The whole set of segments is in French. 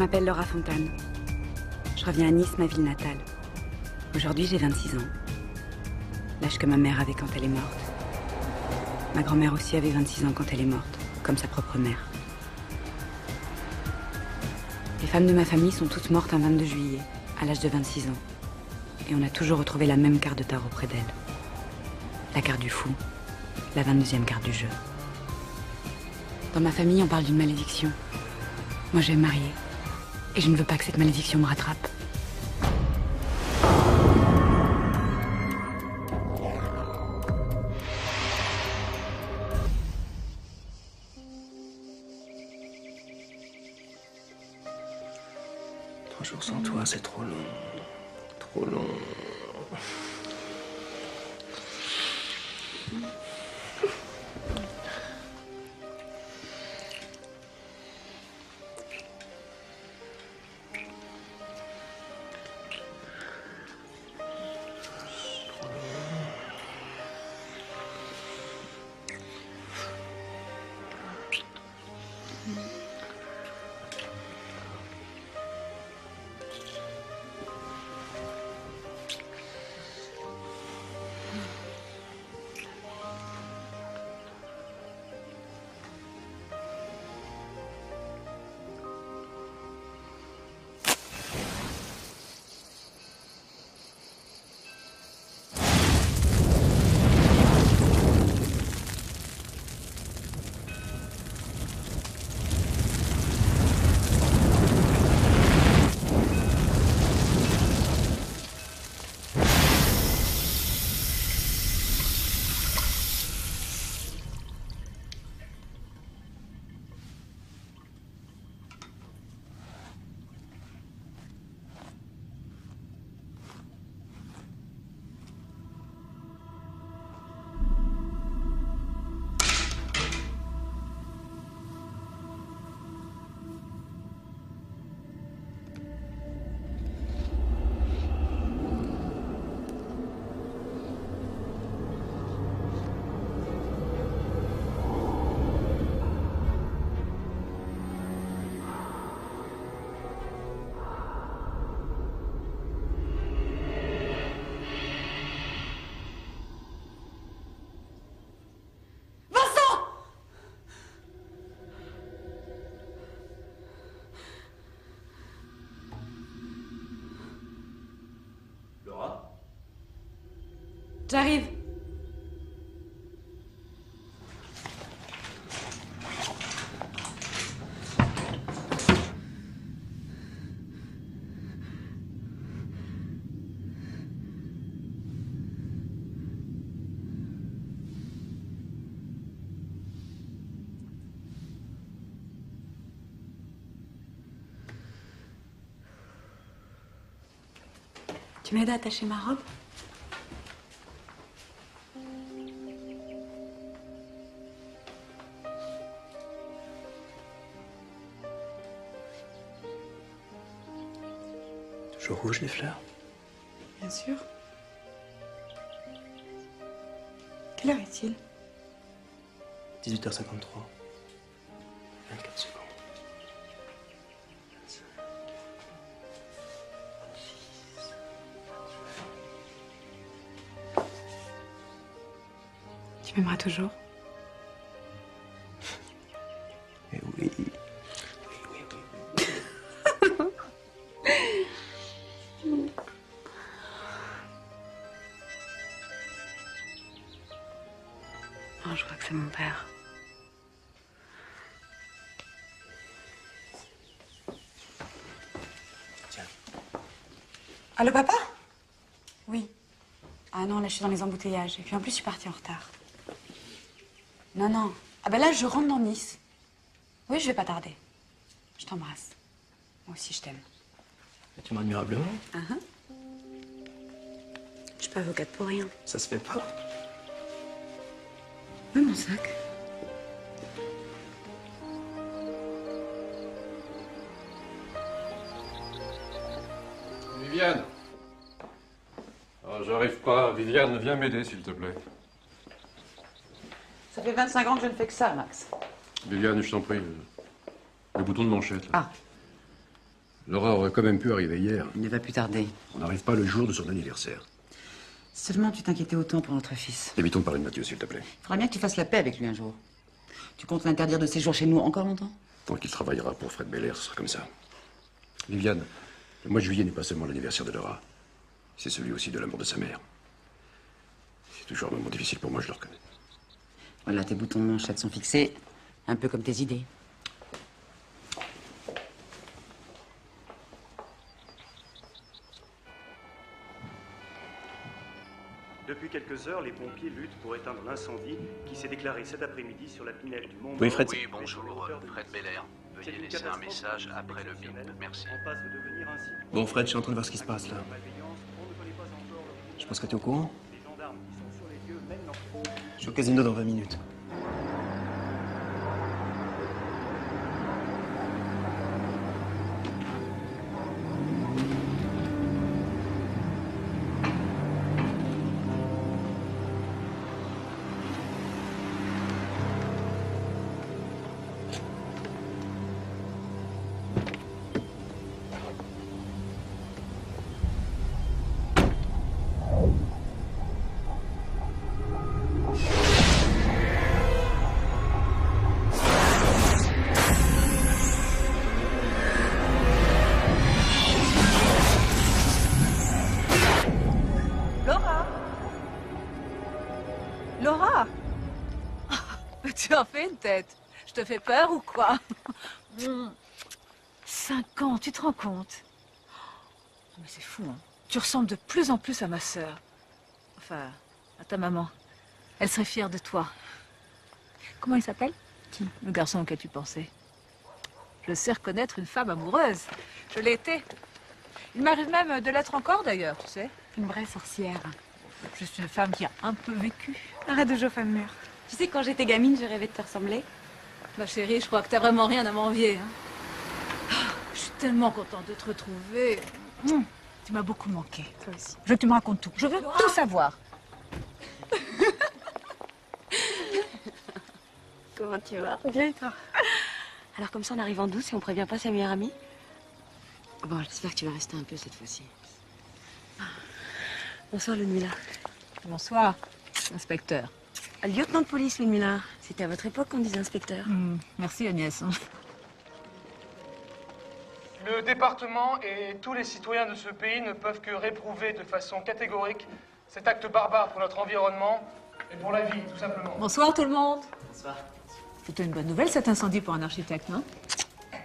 m'appelle Laura Fontane. Je reviens à Nice, ma ville natale. Aujourd'hui, j'ai 26 ans. L'âge que ma mère avait quand elle est morte. Ma grand-mère aussi avait 26 ans quand elle est morte, comme sa propre mère. Les femmes de ma famille sont toutes mortes un 22 juillet, à l'âge de 26 ans. Et on a toujours retrouvé la même carte de tarot près d'elles. La carte du fou, la 22e carte du jeu. Dans ma famille, on parle d'une malédiction. Moi, je vais me marier. Et je ne veux pas que cette malédiction me rattrape. Trois jours sans toi, c'est trop long. Trop long. J'arrive. Tu m'aides à attacher ma robe? Toujours rouge les fleurs? Bien sûr. Quelle heure est-il? 18h53. 24 secondes. 25, 26. Tu m'aimeras toujours? Eh oui. Non, je crois que c'est mon père. Tiens. Allô, papa? Oui. Ah non, là, je suis dans les embouteillages. Et puis en plus, je suis partie en retard. Non, non. Ah ben là, je rentre dans Nice. Oui, je vais pas tarder. Je t'embrasse. Moi aussi, je t'aime. Tu m'as admirablement. Je suis pas avocate pour rien. Ça se fait pas. Oui, mon sac. Viviane. Oh, j'arrive pas. Viviane, viens m'aider, s'il te plaît. Ça fait 25 ans que je ne fais que ça, Max. Viviane, je t'en prie. Le bouton de manchette, là. Ah. Laura aurait quand même pu arriver hier. Il ne va plus tarder. On n'arrive pas le jour de son anniversaire. Seulement, tu t'inquiétais autant pour notre fils. Évitons de parler de Mathieu, s'il te plaît. Il faudra bien que tu fasses la paix avec lui un jour. Tu comptes l'interdire de séjour chez nous encore longtemps? Tant qu'il travaillera pour Fred Belair, ce sera comme ça. Viviane, le mois de juillet n'est pas seulement l'anniversaire de Laura. C'est celui aussi de la mort de sa mère. C'est toujours un moment difficile pour moi, je le reconnais. Voilà, tes boutons de manchette sont fixés, un peu comme tes idées. Depuis quelques heures, les pompiers luttent pour éteindre l'incendie qui s'est déclaré cet après-midi sur la pinède du Mont. Oui, Fred. Oui, bonjour, Fred Belair. Veuillez laisser un message après le bip. Merci. Bon, Fred, je suis en train de voir ce qui se passe là. Je pense que t'es au courant. Je suis au casino dans 20 minutes. Laura! Tu en fais une tête. Je te fais peur ou quoi? 5 ans, tu te rends compte? Mais c'est fou, hein. Tu ressembles de plus en plus à ma sœur. Enfin, à ta maman. Elle serait fière de toi. Comment il s'appelle? Qui? Le garçon auquel tu pensais. Je sais reconnaître une femme amoureuse. Je l'ai été. Il m'arrive même de l'être encore, d'ailleurs, tu sais. Une vraie sorcière. Je suis une femme qui a un peu vécu. Arrête de jouer femme mûre. Tu sais, quand j'étais gamine, je rêvais de te ressembler. Ma chérie, je crois que t'as vraiment rien à m'envier. Hein. Je suis tellement contente de te retrouver. Tu m'as beaucoup manqué. Toi aussi. Je veux que tu me racontes tout. Je veux tout savoir. Comment tu vas? Bien et toi? Alors comme ça, on arrive en douce et on prévient pas sa meilleure amie? Bon, j'espère que tu vas rester un peu cette fois-ci. Bonsoir, Ludmilla. Bonsoir, inspecteur. Lieutenant de police, Ludmilla. C'était à votre époque qu'on disait inspecteur. Merci, Agnès. Le département et tous les citoyens de ce pays ne peuvent que réprouver de façon catégorique cet acte barbare pour notre environnement et pour la vie, tout simplement. Bonsoir, tout le monde. Bonsoir. Plutôt une bonne nouvelle, cet incendie pour un architecte, non?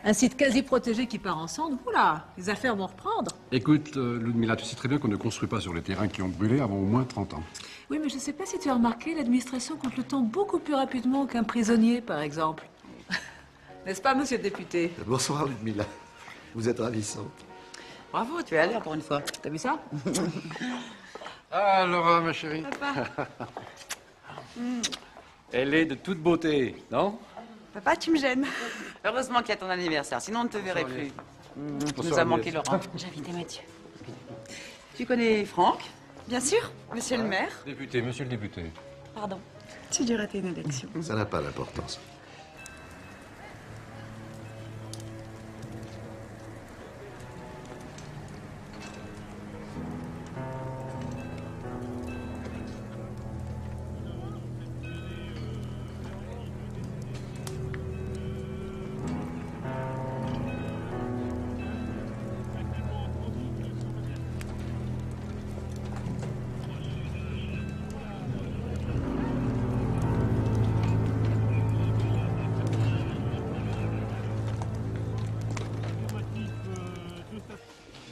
Un site quasi protégé qui part en cendres. Oula, les affaires vont reprendre. Écoute, Ludmilla, tu sais très bien qu'on ne construit pas sur les terrains qui ont brûlé avant au moins 30 ans. Oui, mais je ne sais pas si tu as remarqué, l'administration compte le temps beaucoup plus rapidement qu'un prisonnier, par exemple. N'est-ce pas, monsieur le député? Bonsoir, Ludmilla. Vous êtes ravissante. Bravo, tu es à l'heure pour une fois. T'as vu ça? Ah, Laura, ma chérie. Papa. Elle est de toute beauté, non? Papa, tu me gênes. Heureusement qu'il y a ton anniversaire, sinon on ne te verrait plus. Tu nous as manqué, Laurent. J'ai invité Mathieu. Tu connais Franck? Bien sûr, monsieur le maire. Député, monsieur le député. Pardon. Tu dû rater une élection. Ça n'a pas d'importance.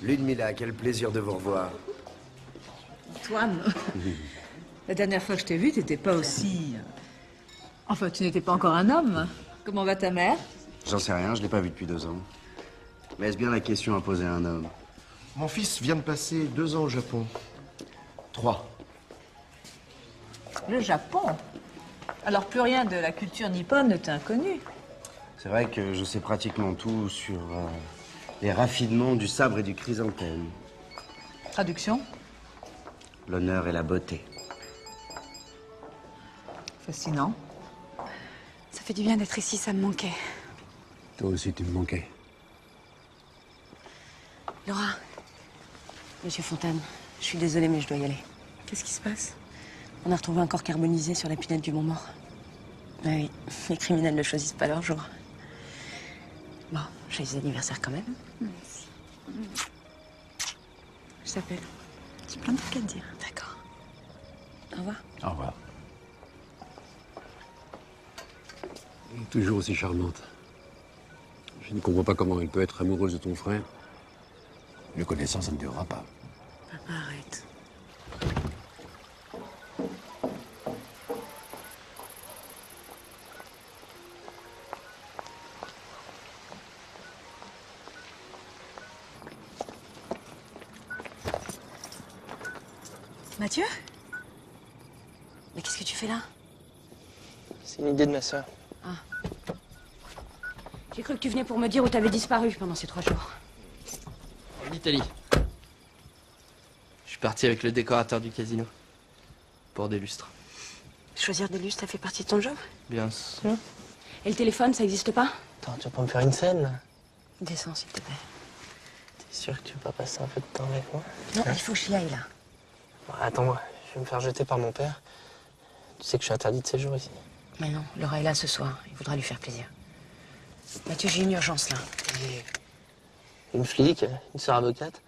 Ludmilla, quel plaisir de vous revoir. Antoine, la dernière fois que je t'ai vu, t'étais pas aussi... Enfin, tu n'étais pas encore un homme. Comment va ta mère? J'en sais rien, je l'ai pas vu depuis 2 ans. Mais est-ce bien la question à poser à un homme? Mon fils vient de passer 2 ans au Japon. 3. Le Japon? Alors plus rien de la culture nippone ne t'est inconnu. C'est vrai que je sais pratiquement tout sur les raffinements du sabre et du chrysanthème. Traduction? L'honneur et la beauté. Fascinant. Ça fait du bien d'être ici, ça me manquait. Toi aussi, tu me manquais. Laura. Monsieur Fontane, je suis désolée, mais je dois y aller. Qu'est-ce qui se passe? On a retrouvé un corps carbonisé sur la pinette du Mont-Mort. Ah oui, les criminels ne choisissent pas leur jour. Bon, joyeux anniversaire quand même. Merci. Je t'appelle. J'ai plein de trucs à te dire. D'accord. Au revoir. Au revoir. Elle est toujours aussi charmante. Je ne comprends pas comment elle peut être amoureuse de ton frère. Le connaissant, ça ne durera pas. Papa, arrête. Mathieu? Mais qu'est-ce que tu fais là? C'est une idée de ma sœur. Ah. J'ai cru que tu venais pour me dire où t'avais disparu pendant ces 3 jours. En Italie. Je suis parti avec le décorateur du casino. Pour des lustres. Choisir des lustres, ça fait partie de ton job? Bien sûr. Et le téléphone, ça existe pas? Attends, tu vas pas me faire une scène, là? Descends, s'il te plaît. T'es sûr que tu veux pas passer un peu de temps avec moi? Non, il faut que j'y aille, là. Bon, attends-moi, je vais me faire jeter par mon père. Tu sais que je suis interdit de séjour ici. Mais non, Laura est là ce soir. Il voudra lui faire plaisir. Mathieu, j'ai une urgence, là. Une flic, une sœur avocate.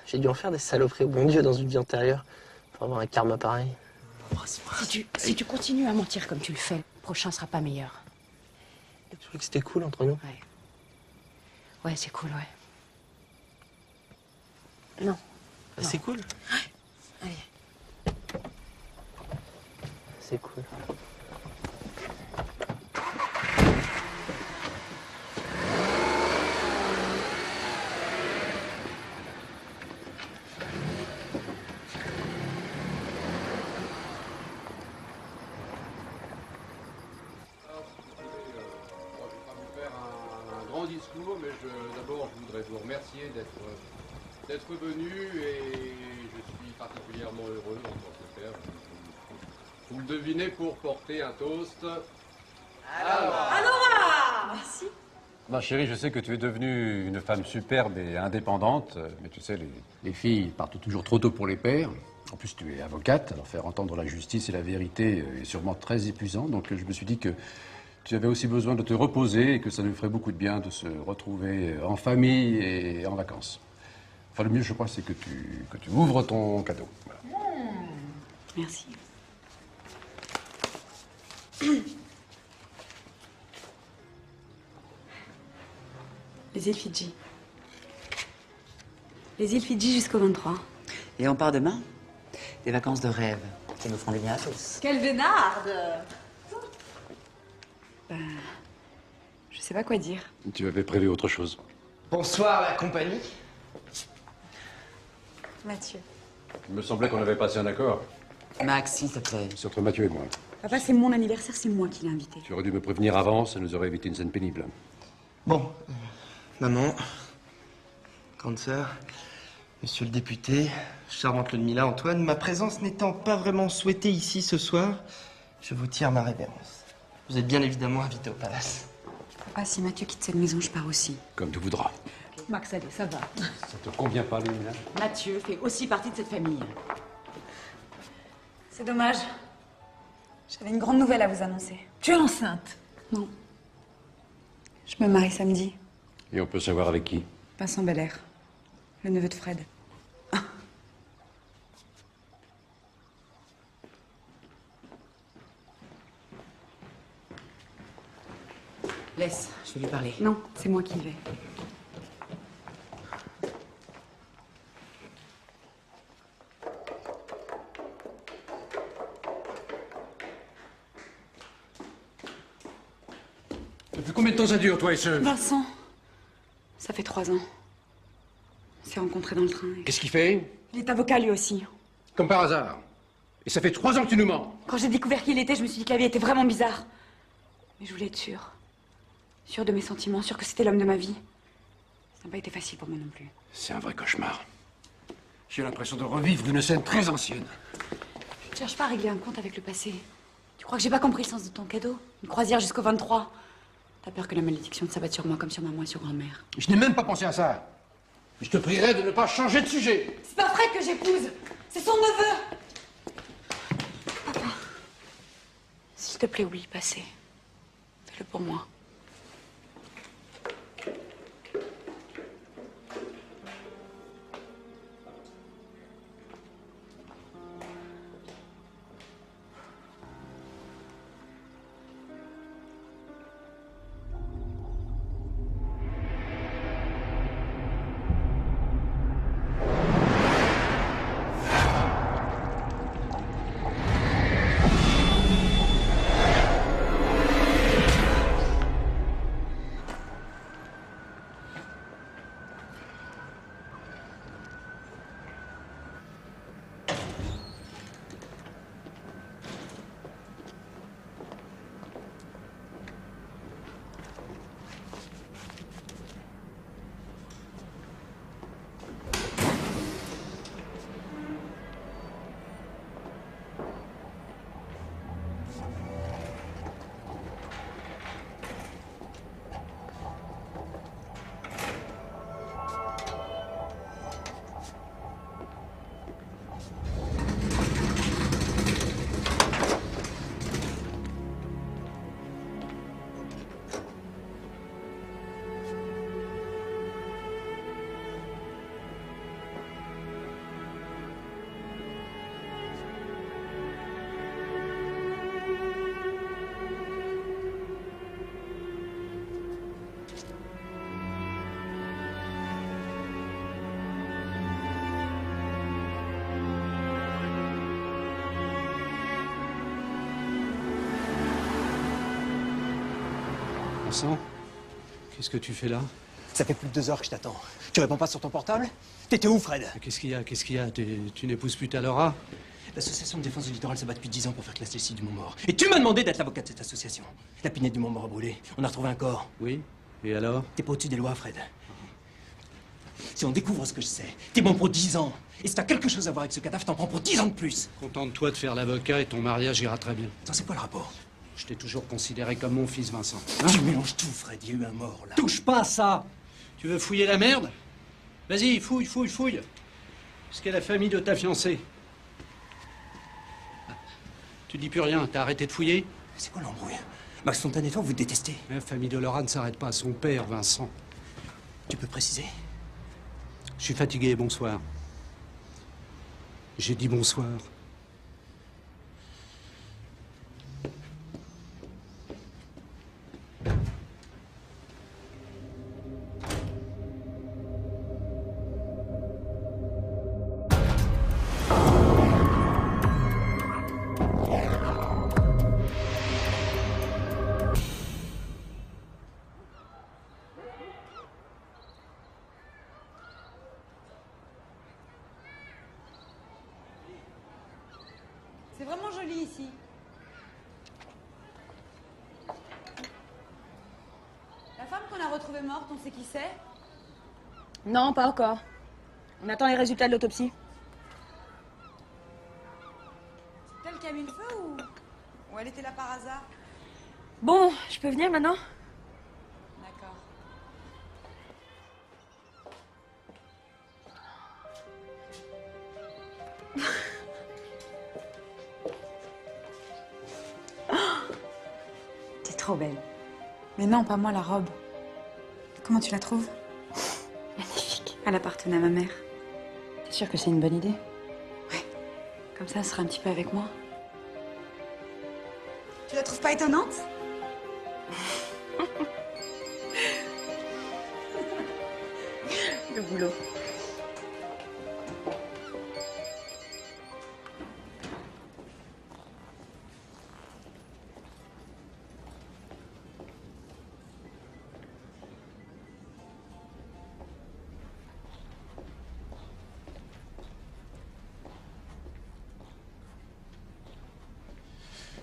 J'ai dû en faire des saloperies au bon Dieu dans une vie antérieure pour avoir un karma pareil. Si tu continues à mentir comme tu le fais, le prochain sera pas meilleur. Tu trouvais que c'était cool entre nous? Ouais. Ouais, c'est cool, ouais. Non. Bah, c'est cool. Allez. C'est cool. Discours, mais d'abord je voudrais vous remercier d'être venu et je suis particulièrement heureux en tant que père. Vous le devinez, pour porter un toast. Alors merci. Ma chérie, je sais que tu es devenue une femme superbe et indépendante, mais tu sais, les filles partent toujours trop tôt pour les pères. En plus, tu es avocate, alors faire entendre la justice et la vérité est sûrement très épuisant, donc je me suis dit que tu avais aussi besoin de te reposer et que ça nous ferait beaucoup de bien de se retrouver en famille et en vacances. Enfin, le mieux, je crois, c'est que tu ouvres ton cadeau. Voilà. Merci. Les îles Fidji. Les îles Fidji jusqu'au 23. Et on part demain? Des vacances de rêve qui nous feront du bien à tous. Quelle vénarde! Je sais pas quoi dire. Tu avais prévu autre chose. Bonsoir, la compagnie. Mathieu. Il me semblait qu'on avait passé un accord. Max, s'il te plaît. C'est entre Mathieu et moi. Papa, c'est mon anniversaire, c'est moi qui l'ai invité. Tu aurais dû me prévenir avant, ça nous aurait évité une scène pénible. Bon, maman, grande sœur, monsieur le député, charmante Ludmilla, Antoine, ma présence n'étant pas vraiment souhaitée ici ce soir, je vous tire ma révérence. Vous êtes bien évidemment invité au palace. Papa, si Mathieu quitte cette maison, je pars aussi. Comme tu voudras. Max, allez, ça va. Ça te convient pas, Lumina? Mathieu fait aussi partie de cette famille. C'est dommage. J'avais une grande nouvelle à vous annoncer. Tu es enceinte? Non. Je me marie samedi. Et on peut savoir avec qui? Vincent Belair, le neveu de Fred. Laisse, je vais lui parler. Non, c'est moi qui y vais. Depuis combien de temps ça dure, toi et ce... Vincent, ça fait 3 ans. On s'est rencontrés dans le train. Qu'est-ce qu'il fait? Il est avocat lui aussi. Comme par hasard. Et ça fait 3 ans que tu nous mens. Quand j'ai découvert qui il était, je me suis dit que la vie était vraiment bizarre. Mais je voulais être sûre. Sûre de mes sentiments, sûre que c'était l'homme de ma vie. Ça n'a pas été facile pour moi non plus. C'est un vrai cauchemar. J'ai l'impression de revivre une scène très ancienne. Je ne cherche pas à régler un compte avec le passé. Tu crois que j'ai pas compris le sens de ton cadeau? Une croisière jusqu'au 23. T'as peur que la malédiction te s'abatte sur moi comme sur maman et sur grand-mère. Je n'ai même pas pensé à ça. Je te prierai de ne pas changer de sujet. C'est pas Fred que j'épouse, c'est son neveu. Papa, s'il te plaît, oublie le passé. Fais-le pour moi. Vincent, qu'est-ce que tu fais là? Ça fait plus de 2 heures que je t'attends. Tu réponds pas sur ton portable? T'étais où, Fred? Qu'est-ce qu'il y a? Qu'est-ce qu'il y a? Tu n'épouses plus ta Laura? L'association de défense du littoral se bat depuis 10 ans pour faire classer le site du Mont-Mort. Et tu m'as demandé d'être l'avocat de cette association. La pinette du Mont-Mort a brûlé. On a retrouvé un corps. Oui? Et alors? T'es pas au-dessus des lois, Fred. Si on découvre ce que je sais, t'es bon pour 10 ans. Et si t'as quelque chose à voir avec ce cadavre, t'en prends pour 10 ans de plus. Contente-toi de faire l'avocat et ton mariage ira très bien. Attends, c'est quoi le rapport? Je t'ai toujours considéré comme mon fils, Vincent. Tu mélanges tout, Fred. Il y a eu un mort, là. Touche pas à ça! Tu veux fouiller la merde? Vas-y, fouille, fouille, fouille. Est-ce qu'est la famille de ta fiancée? Tu dis plus rien, t'as arrêté de fouiller? C'est quoi l'embrouille? Max Fontaine et toi, vous détestez. La famille de Laura ne s'arrête pas à son père, Vincent. Tu peux préciser? Je suis fatigué, bonsoir. J'ai dit bonsoir. C'est vraiment joli ici. La femme qu'on a retrouvée morte, on sait qui c'est? Non, pas encore. On attend les résultats de l'autopsie. C'est elle qui a mis le feu ou elle était là par hasard? Bon, je peux venir maintenant? D'accord. T'es trop belle. Mais non, pas moi, la robe. Comment tu la trouves? Magnifique. Elle appartenait à ma mère. T'es sûre que c'est une bonne idée? Ouais. Comme ça, elle sera un petit peu avec moi. Tu la trouves pas étonnante? Le boulot.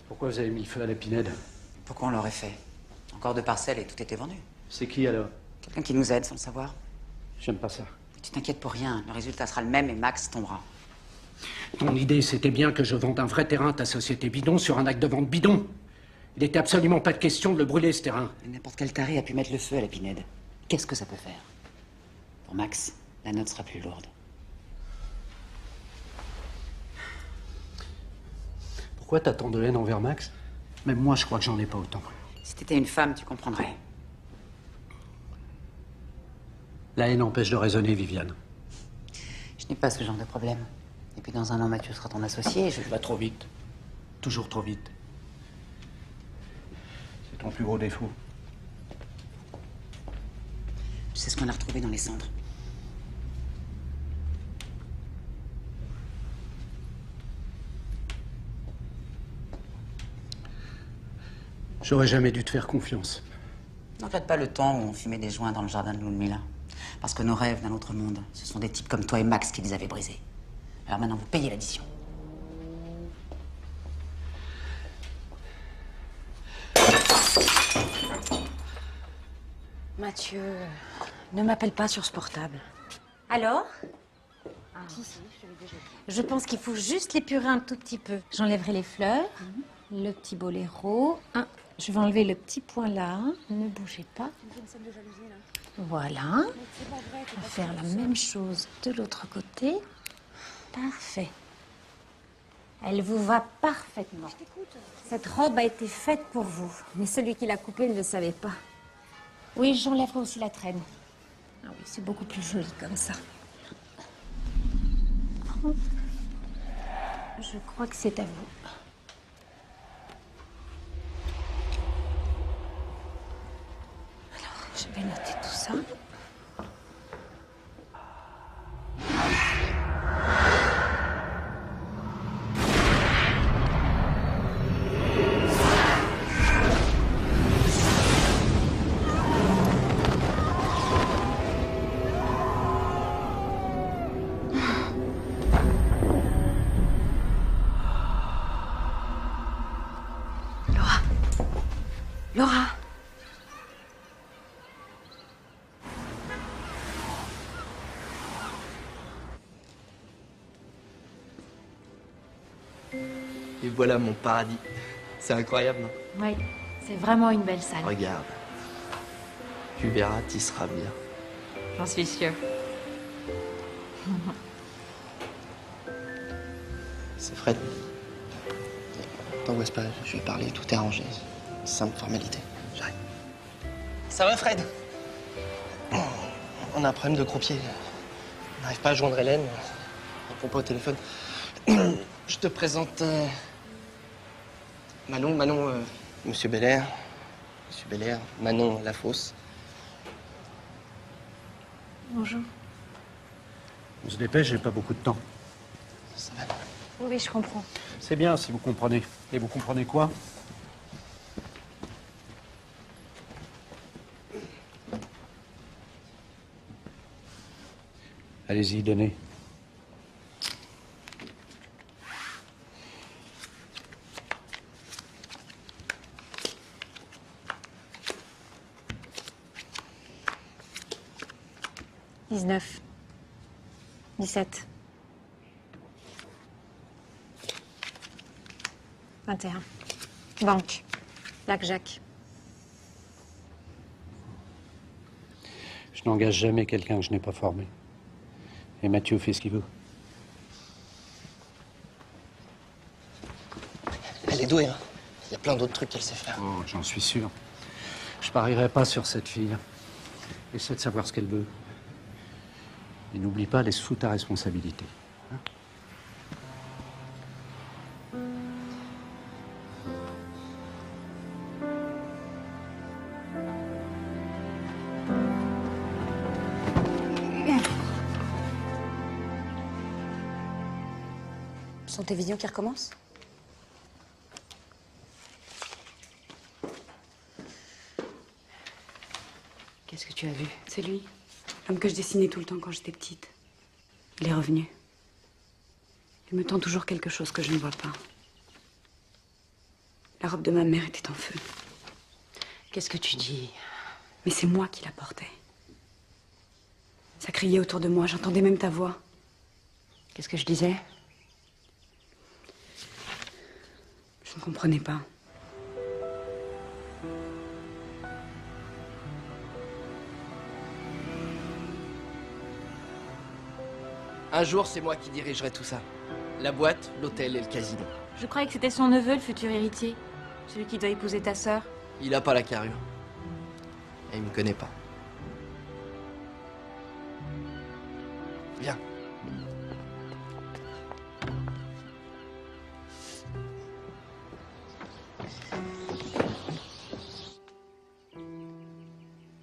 Pourquoi vous avez mis le feu à la Pinède? Pourquoi on l'aurait fait? Encore 2 parcelles et tout était vendu. C'est qui alors? Quelqu'un qui nous aide sans le savoir. J'aime pas ça. Tu t'inquiètes pour rien, le résultat sera le même et Max tombera. Ton idée, c'était bien que je vende un vrai terrain à ta société bidon sur un acte de vente bidon. Il n'était absolument pas de question de le brûler, ce terrain. N'importe quel taré a pu mettre le feu à la Pinède. Qu'est-ce que ça peut faire? Pour Max, la note sera plus lourde. Pourquoi t'as tant de haine envers Max? Même moi, je crois que j'en ai pas autant. Si t'étais une femme, tu comprendrais. La haine empêche de raisonner, Viviane. Je n'ai pas ce genre de problème. Et puis dans un an, Mathieu sera ton associé, je... Va trop vite. Toujours trop vite. C'est ton plus gros défaut. Tu sais ce qu'on a retrouvé dans les cendres? J'aurais jamais dû te faire confiance. Ne regrette pas le temps où on fumait des joints dans le jardin de Ludmilla. Parce que nos rêves d'un autre monde, ce sont des types comme toi et Max qui les avaient brisés. Alors maintenant, vous payez l'addition. Mathieu, ne m'appelle pas sur ce portable. Alors? Je pense qu'il faut juste l'épurer un tout petit peu. J'enlèverai les fleurs, le petit boléro. Je vais enlever le petit point là. Ne bougez pas. Voilà. On va faire la même chose de l'autre côté. Parfait. Elle vous va parfaitement. Cette robe a été faite pour vous. Mais celui qui l'a coupée ne le savait pas. Oui, j'enlèverai aussi la traîne. Ah oui, c'est beaucoup plus joli comme ça. Je crois que c'est à vous. Alors, je vais noter tout ça. Laura! Et voilà mon paradis. C'est incroyable, non? Oui, c'est vraiment une belle salle. Regarde. Tu verras, t'y seras bien. J'en suis sûre. C'est Fred. T'angoisse pas, je vais parler, tout est arrangé. Simple formalité, j'arrive. Ça va, Fred? On a un problème de croupier. On n'arrive pas à joindre Hélène. Elle répond pas au téléphone. Je te présente Manon, Monsieur Belair. Monsieur Belair, Manon Lafosse. Bonjour. On se dépêche, j'ai pas beaucoup de temps. Ça va? Oui, je comprends. C'est bien si vous comprenez. Et vous comprenez quoi? Allez-y, donnez. « 19. 17. 21. Banque. Lac Jacques. Je n'engage jamais quelqu'un que je n'ai pas formé. Et Mathieu fait ce qu'il veut. Elle est douée, hein. Il y a plein d'autres trucs qu'elle sait faire. Oh, j'en suis sûr. Je parierai pas sur cette fille. Essaie de savoir ce qu'elle veut. Et n'oublie pas, elle est sous ta responsabilité. Hein? Ce sont tes visions qui recommencent? Qu'est-ce que tu as vu? C'est lui. L'homme que je dessinais tout le temps quand j'étais petite. Il est revenu. Il me tend toujours quelque chose que je ne vois pas. La robe de ma mère était en feu. Qu'est-ce que tu dis? Mais c'est moi qui la portais. Ça criait autour de moi, j'entendais même ta voix. Qu'est-ce que je disais? Je ne comprenais pas. Un jour, c'est moi qui dirigerai tout ça. La boîte, l'hôtel et le casino. Je croyais que c'était son neveu, le futur héritier. Celui qui doit épouser ta sœur. Il a pas la carrure. Et il me connaît pas. Viens.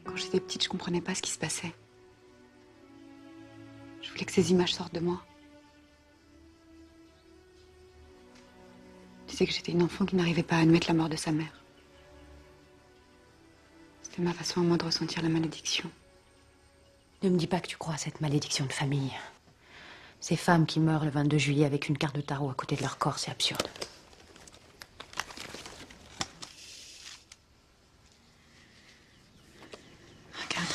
Quand j'étais petite, je comprenais pas ce qui se passait. Je voulais que ces images sortent de moi. Je disais que j'étais une enfant qui n'arrivait pas à admettre la mort de sa mère. C'était ma façon à moi de ressentir la malédiction. Ne me dis pas que tu crois à cette malédiction de famille. Ces femmes qui meurent le 22 juillet avec une carte de tarot à côté de leur corps, c'est absurde. Regarde.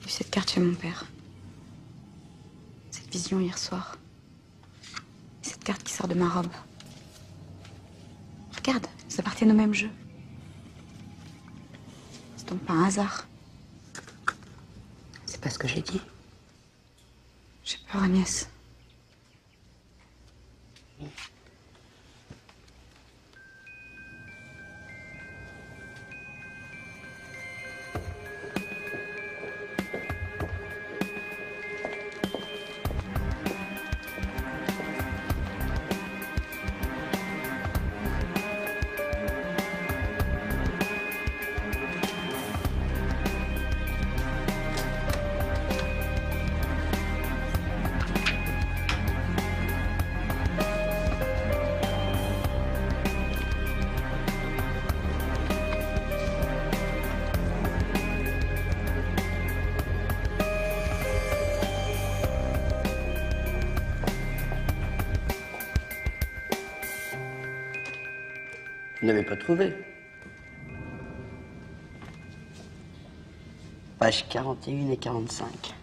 J'ai vu cette carte chez mon père. Cette vision hier soir. Et cette carte qui sort de ma robe. Regarde, elles appartiennent au même jeu. C'est donc pas un hasard. C'est pas ce que j'ai dit. J'ai peur, Agnès. Vous n'avez pas trouvé? Page 41 et 45.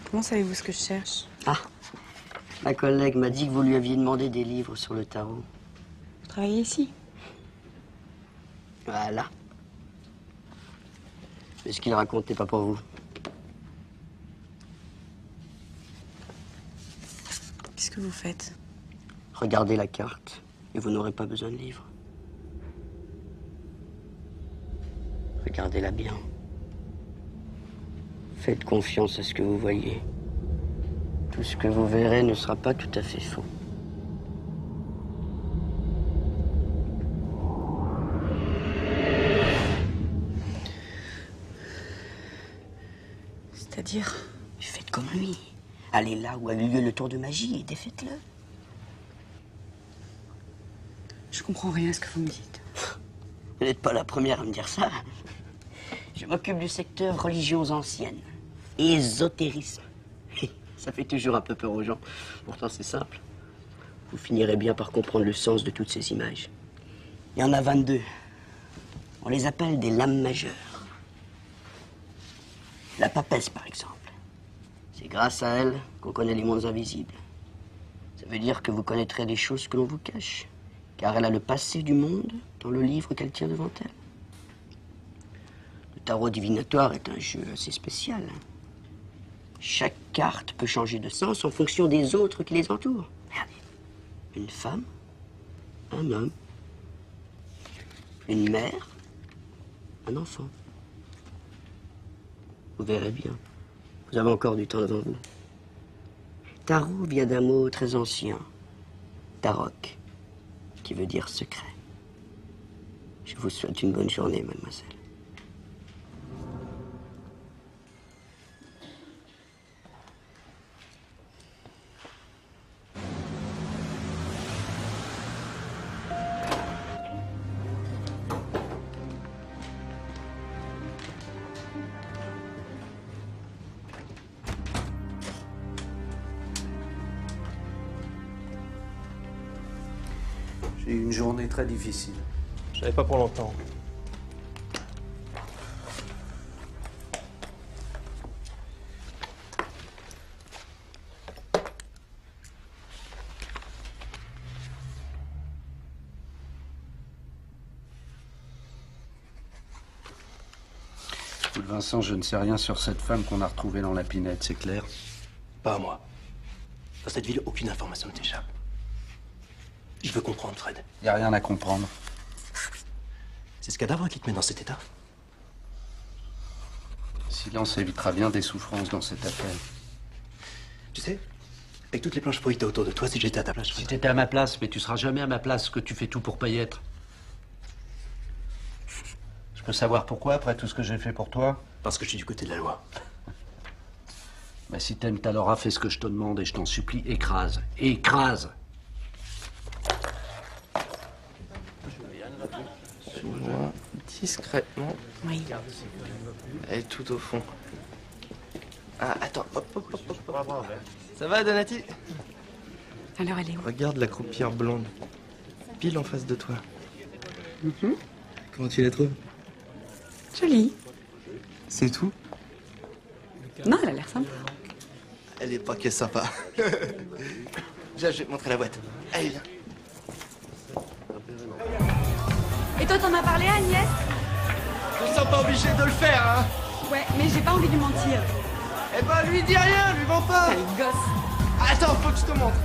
Comment savez-vous ce que je cherche? Ah, ma collègue m'a dit que vous lui aviez demandé des livres sur le tarot. Vous travaillez ici? Voilà. Mais ce qu'il raconte n'est pas pour vous. Qu'est-ce que vous faites? Regardez la carte et vous n'aurez pas besoin de livres. Regardez-la bien. Faites confiance à ce que vous voyez. Tout ce que vous verrez ne sera pas tout à fait faux. C'est-à-dire? Faites comme lui. Allez là où a eu lieu le tour de magie et défaites-le. Je comprends rien à ce que vous me dites. Vous n'êtes pas la première à me dire ça. Je m'occupe du secteur religions anciennes. Ésotérisme. Ça fait toujours un peu peur aux gens. Pourtant, c'est simple. Vous finirez bien par comprendre le sens de toutes ces images. Il y en a 22. On les appelle des lames majeures. La papesse, par exemple. C'est grâce à elle qu'on connaît les mondes invisibles. Ça veut dire que vous connaîtrez des choses que l'on vous cache. Car elle a le passé du monde dans le livre qu'elle tient devant elle. Le tarot divinatoire est un jeu assez spécial. Chaque carte peut changer de sens en fonction des autres qui les entourent. Regardez. Une femme, un homme, une mère, un enfant. Vous verrez bien. Vous avez encore du temps devant vous. Tarot vient d'un mot très ancien. Tarok, qui veut dire secret. Je vous souhaite une bonne journée, mademoiselle. J'ai eu une journée très difficile. Je n'avais pas pour longtemps. Écoute, Vincent, je ne sais rien sur cette femme qu'on a retrouvée dans la pinette, c'est clair? Pas à moi. Dans cette ville, aucune information ne t'échappe. Je veux comprendre, Fred. Y a rien à comprendre. C'est ce cadavre qui te met dans cet état? Silence évitera bien des souffrances dans cette affaire. Tu sais, avec toutes les planches pourries que t'as autour de toi, si j'étais à ta place, je ferais Si t'étais à ma place, mais tu seras jamais à ma place, que tu fais tout pour pas y être. Je peux savoir pourquoi, après tout ce que j'ai fait pour toi? Parce que je suis du côté de la loi. Bah, si t'aimes ta Laura, fais ce que je te demande et je t'en supplie, écrase. Écrase! Suis-moi discrètement. Oui. Elle est tout au fond. Ah, attends, hop, hop, hop, hop. Ça va, Donati? Alors, elle est où? Regarde la croupière blonde. Pile en face de toi. Comment tu la trouves? Jolie. C'est tout? Non, elle a l'air sympa. Elle est pas que sympa. Viens, je vais te montrer la boîte. Allez, viens. Et toi, t'en as parlé à Agnès? Je me sens pas obligé de le faire, hein. Ouais, mais j'ai pas envie de lui mentir. Eh ben, lui dis rien, lui mens pas. Sale gosse. Attends, faut que je te montre.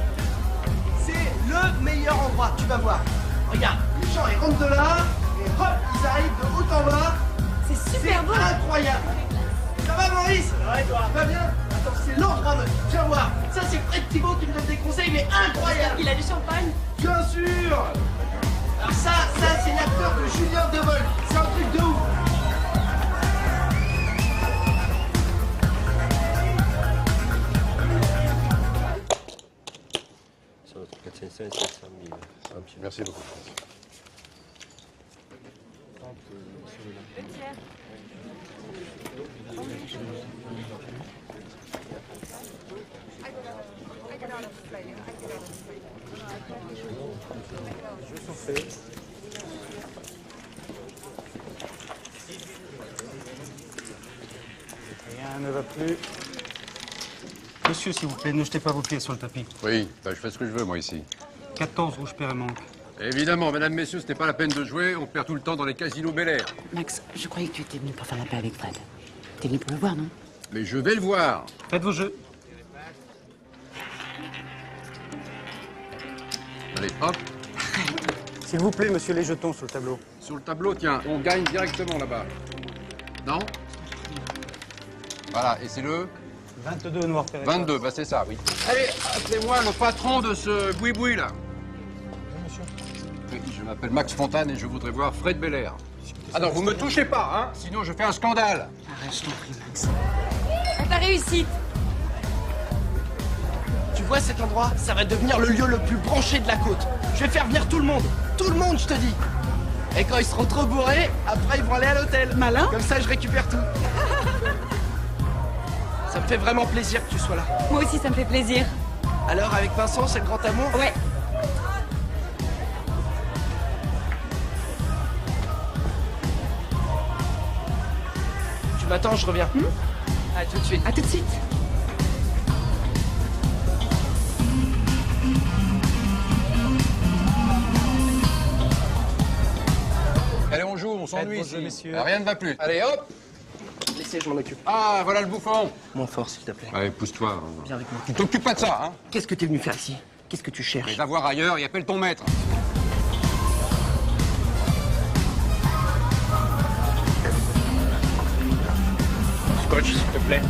C'est le meilleur endroit, tu vas voir. Regarde, les gens, ils rentrent de là, et hop, ils arrivent de haut en bas. C'est super beau. Incroyable. Ça va, Maurice? Ouais, toi. Va bien? Attends, c'est l'endroit, meuf. Viens voir. Ça, c'est Fred Thibault qui me donne des conseils, mais incroyable. Il a du champagne? Bien sûr. Alors ça, c'est l'acteur de Julien Devol. C'est un truc de ouf. Merci beaucoup. Rien ne va plus. Monsieur, s'il vous plaît, ne jetez pas vos pieds sur le tapis. Oui, je fais ce que je veux, moi, ici. 14 rouge père et manque. Évidemment, mesdames, messieurs, ce n'est pas la peine de jouer. On perd tout le temps dans les casinos Bel Air. Max, je croyais que tu étais venu pour faire la paix avec Fred. T'es venu pour le voir, non? Mais je vais le voir. Faites vos jeux. Allez, hop. S'il vous plaît, monsieur, les jetons sur le tableau. Sur le tableau, tiens, on gagne directement là-bas. Non? Voilà, et c'est le 22 noir père et 22, bah c'est ça, oui. Allez, appelez-moi le patron de ce boui-boui, là. monsieur. Oui, je m'appelle Max Fontane et je voudrais voir Fred Bel Air. Ah non, vous me touchez pas, hein, sinon je fais un scandale. Arrête, je t'en prie, Max. À ta réussite. Tu vois cet endroit? Ça va devenir le lieu le plus branché de la côte. Je vais faire venir tout le monde. Tout le monde, je te dis. Et quand ils seront trop bourrés, après ils vont aller à l'hôtel. Malin. Comme ça, je récupère tout. Ça me fait vraiment plaisir que tu sois là. Moi aussi, ça me fait plaisir. Alors, avec Vincent, c'est le grand amour? Ouais. Tu m'attends, je reviens. À tout de suite. À tout de suite. Allez, on joue, on s'ennuie Faites vos jeux, ici. messieurs. Rien ne va plus. Allez, hop. Laissez, je m'en occupe. Ah, voilà le bouffon. Moins fort, s'il te plaît. Allez, pousse-toi. Viens avec moi. Tu t'occupes pas de ça, hein. Qu'est-ce que t'es venu faire ici? Qu'est-ce que tu cherches? Mais va voir ailleurs et appelle ton maître. Scotch, s'il te plaît.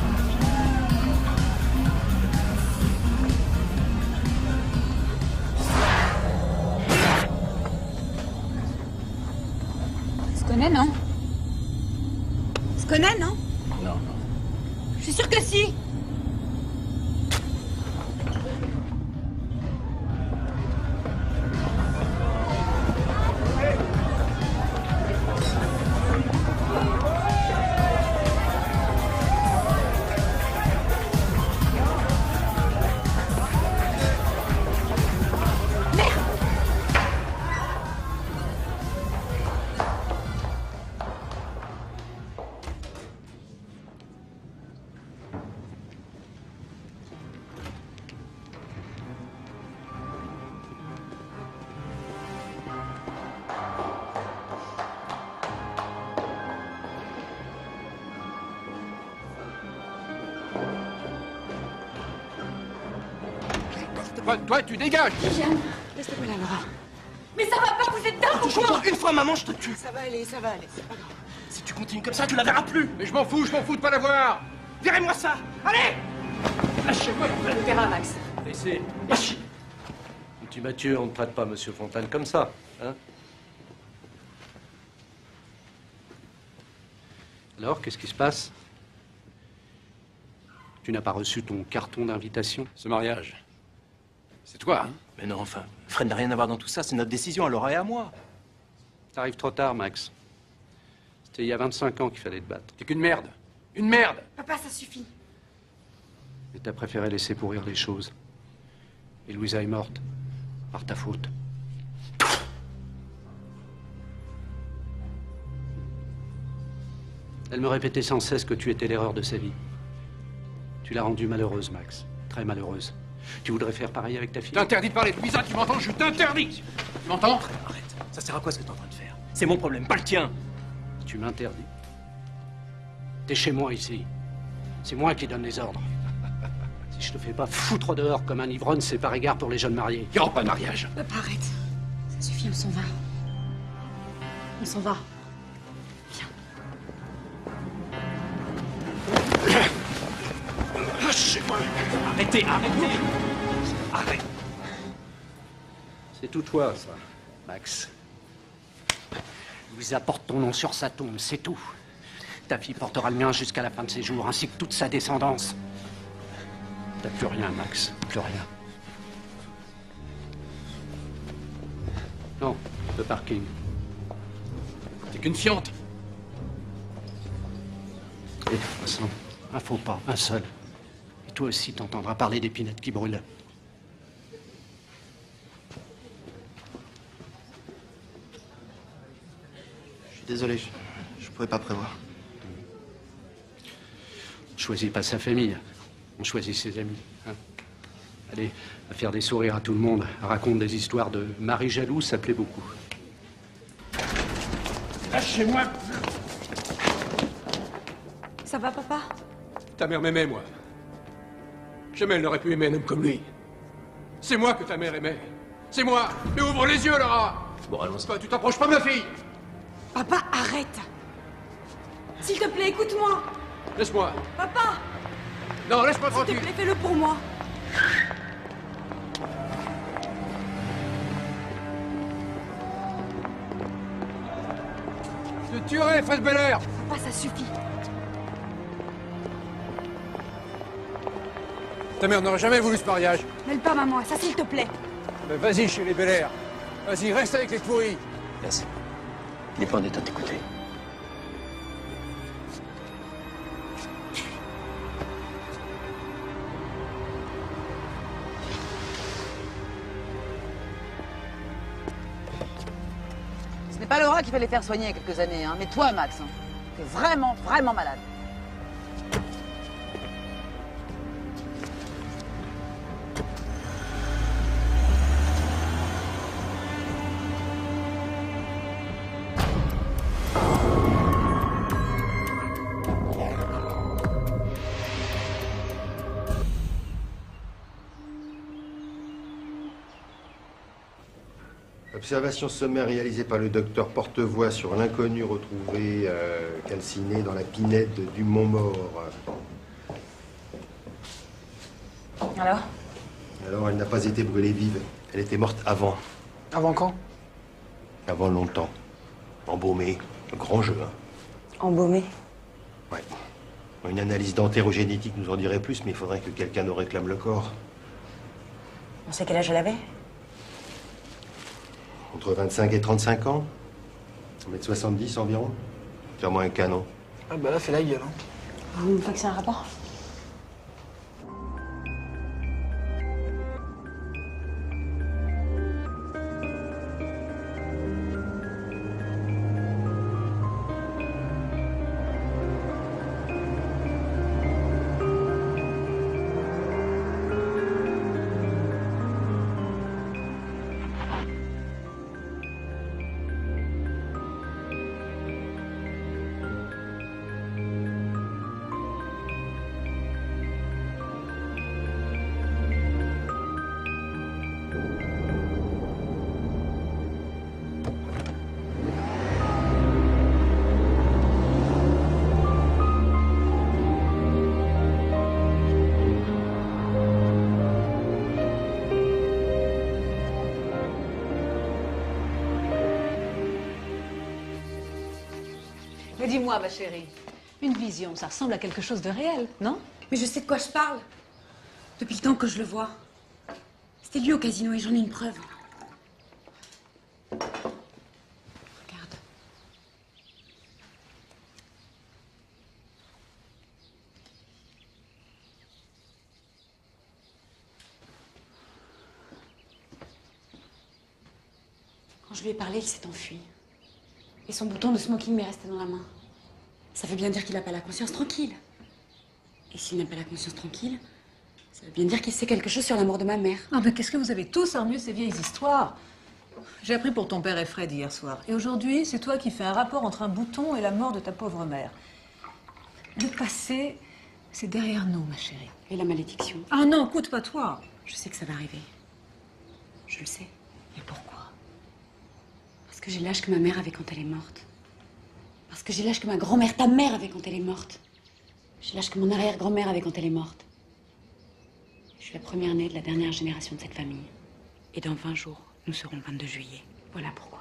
On se connaît, non? On se connaît, non? Non, non. Je suis sûre que si. Toi, tu dégages. Viviane, reste-moi là, Laura. Mais ça va pas, vous êtes dingue ou quoi? Une fois, maman, je te tue. Ça va aller, c'est pas grave. Si tu continues comme ça, tu la verras plus. Mais je m'en fous de pas la voir. Virez-moi ça. Allez. Lâchez-moi, on verra, Max. Laissez. Petit Mathieu, on ne traite pas Monsieur Fontane comme ça, hein? Alors, qu'est-ce qui se passe? Tu n'as pas reçu ton carton d'invitation? Ce mariage, c'est toi, hein? Mais non, enfin, Fred n'a rien à voir dans tout ça, c'est notre décision à Laura et à moi. T'arrives trop tard, Max. C'était il y a 25 ans qu'il fallait te battre. T'es qu'une merde. Une merde. Papa, ça suffit. Et t'as préféré laisser pourrir les choses. Et Louisa est morte. Par ta faute. Elle me répétait sans cesse que tu étais l'erreur de sa vie. Tu l'as rendue malheureuse, Max. Très malheureuse. Tu voudrais faire pareil avec ta fille? T'interdis de parler de Louisa, tu m'entends? Je t'interdis. Tu m'entends? Arrête. Ça sert à quoi ce que t'es en train de faire? C'est mon problème, pas le tien. Tu m'interdis. T'es chez moi ici. C'est moi qui donne les ordres. Si je te fais pas foutre dehors comme un ivrogne, c'est par égard pour les jeunes mariés. Il n'y aura pas de mariage. Papa, arrête. Ça suffit, on s'en va. On s'en va. Lâchez-moi. Arrêtez. Arrête. C'est tout toi, ça, Max. Louisa porte ton nom sur sa tombe, c'est tout. Ta fille portera le mien jusqu'à la fin de ses jours, ainsi que toute sa descendance. T'as plus rien, Max. Plus rien. Non, le parking. T'es qu'une fiante. Et de toute façon, un faux pas, un seul. Et toi aussi, t'entendras parler d'épinettes qui brûlent. Je suis désolé, je pouvais pas prévoir. On choisit pas sa famille, on choisit ses amis. Hein. Allez, à faire des sourires à tout le monde, à raconter des histoires de mari jaloux, ça plaît beaucoup. Lâchez-moi. Ça va, papa? Ta mère m'aimait, moi. Jamais elle n'aurait pu aimer un homme comme lui. C'est moi que ta mère aimait. C'est moi. Mais ouvre les yeux, Laura. Bon, allons-y. Tu t'approches pas de ma fille. Papa, arrête! S'il te plaît, écoute-moi! Laisse-moi. Papa! Non, laisse-moi S'il te tranquille. plaît, fais-le pour moi! Je te tuerai, Fred Belair. Papa, ça suffit! Ta mère n'aurait jamais voulu ce mariage. Mêle pas maman, ça s'il te plaît! Mais vas-y chez les Belair. Vas-y, reste avec les pourris. Laisse. Il n'est pas en état d'écouter. Ce n'est pas Laura qui fait les faire soigner il y a quelques années, hein, mais toi, Max. Hein. T'es vraiment, vraiment malade. Observation sommaire réalisée par le docteur Portevoix sur l'inconnu retrouvé calciné dans la pinède du Montmort. Alors? Alors, elle n'a pas été brûlée vive. Elle était morte avant. Avant quand? Avant longtemps. Embaumée. Un grand jeu, hein. Embaumé. Ouais. Une analyse dentérogénétique nous en dirait plus, mais il faudrait que quelqu'un nous réclame le corps. On sait quel âge elle avait? Entre 25 et 35 ans. 1m70 environ. Sûrement un canon. Ah bah là, fais la gueule, hein. Vous me faxez un rapport? Mais dis-moi, ma chérie, une vision, ça ressemble à quelque chose de réel, non? Mais je sais de quoi je parle. Depuis le temps que je le vois. C'était lui au casino et j'en ai une preuve. Regarde. Quand je lui ai parlé, il s'est enfui. Et son bouton de smoking m'est resté dans la main. Ça veut bien dire qu'il n'a pas la conscience tranquille. Et s'il n'a pas la conscience tranquille, ça veut bien dire qu'il sait quelque chose sur la mort de ma mère. Ah ben qu'est-ce que vous avez tous en mieux ces vieilles histoires? J'ai appris pour ton père et Fred hier soir. Et aujourd'hui, c'est toi qui fais un rapport entre un bouton et la mort de ta pauvre mère. Le passé, c'est derrière nous, ma chérie. Et la malédiction? Ah non, écoute pas toi. Je sais que ça va arriver. Je le sais. Et pourquoi? Parce que j'ai l'âge que ma mère avait quand elle est morte. Parce que j'ai l'âge que ma grand-mère, ta mère, avait quand elle est morte. J'ai l'âge que mon arrière-grand-mère avait quand elle est morte. Je suis la première née de la dernière génération de cette famille. Et dans 20 jours, nous serons le 22 juillet. Voilà pourquoi.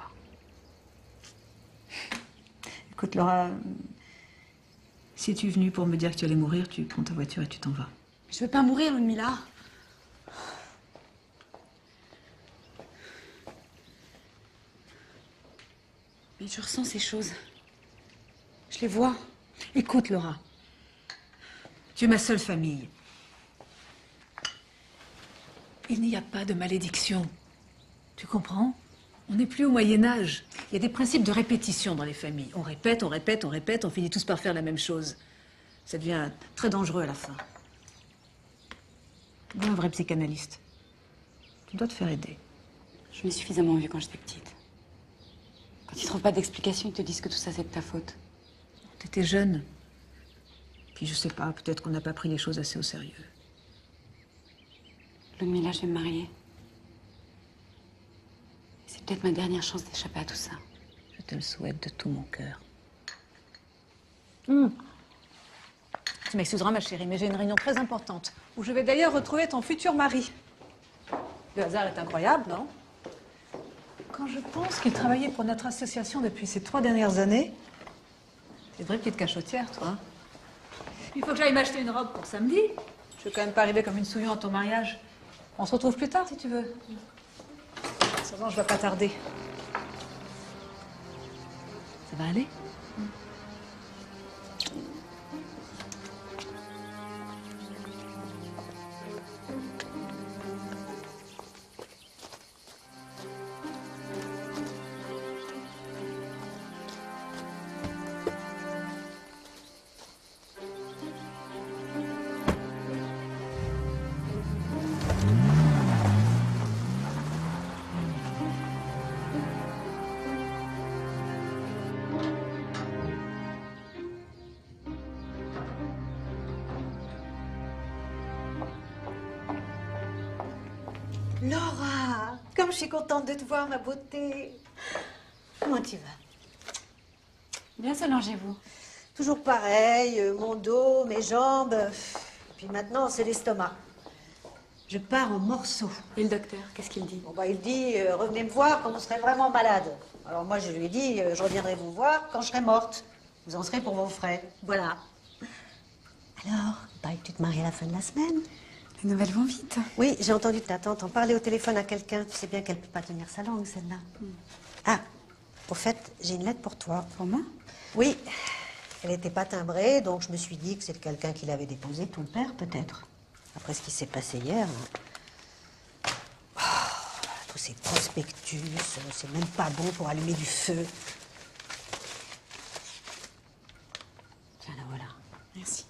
Écoute, Laura, si tu es venue pour me dire que tu allais mourir, tu prends ta voiture et tu t'en vas. Je veux pas mourir, Ludmilla. Mais je ressens ces choses. Je les vois. Écoute, Laura, tu es ma seule famille. Il n'y a pas de malédiction. Tu comprends? On n'est plus au Moyen-Âge. Il y a des principes de répétition dans les familles. On répète, on répète, on répète, on finit tous par faire la même chose. Ça devient très dangereux à la fin. Tu es un vrai psychanalyste. Tu dois te faire aider. Je m'ai suffisamment vue quand j'étais petite. Quand ils trouvent pas d'explication, ils te disent que tout ça, c'est de ta faute. T'étais jeune. Puis je sais pas, peut-être qu'on n'a pas pris les choses assez au sérieux. Ludmilla, je vais me marier. C'est peut-être ma dernière chance d'échapper à tout ça. Je te le souhaite de tout mon cœur. Tu m'excuseras, ma chérie, mais j'ai une réunion très importante, où je vais d'ailleurs retrouver ton futur mari. Le hasard est incroyable, non? Quand je pense qu'il travaillait pour notre association depuis ces 3 dernières années... T'es une vraie petite cachotière, toi. Hein? Il faut que j'aille m'acheter une robe pour samedi. Je vais quand même pas arriver comme une souillon à ton mariage. On se retrouve plus tard, si tu veux. Ça va, je vais pas tarder. Ça va aller? Laura, comme je suis contente de te voir, ma beauté. Comment tu vas? Bien, Solange, et vous? Toujours pareil, mon dos, mes jambes. Et puis maintenant, c'est l'estomac. Je pars en morceaux. Et le docteur, qu'est-ce qu'il dit? Bon, bah, il dit, revenez me voir quand vous serez vraiment malade. Alors moi, je lui ai dit, je reviendrai vous voir quand je serai morte. Vous en serez pour vos frais. Voilà. Alors, il paraît que tu te maries à la fin de la semaine. Les nouvelles vont vite. Oui, j'ai entendu ta tante en parler au téléphone à quelqu'un. Tu sais bien qu'elle peut pas tenir sa langue, celle-là. Ah, au fait, j'ai une lettre pour toi. Pour moi? Oui. Elle n'était pas timbrée, donc je me suis dit que c'est quelqu'un qui l'avait déposée, ton père, peut-être. Après ce qui s'est passé hier. Oh, tous ces prospectus, c'est même pas bon pour allumer du feu. Tiens, la voilà. Merci.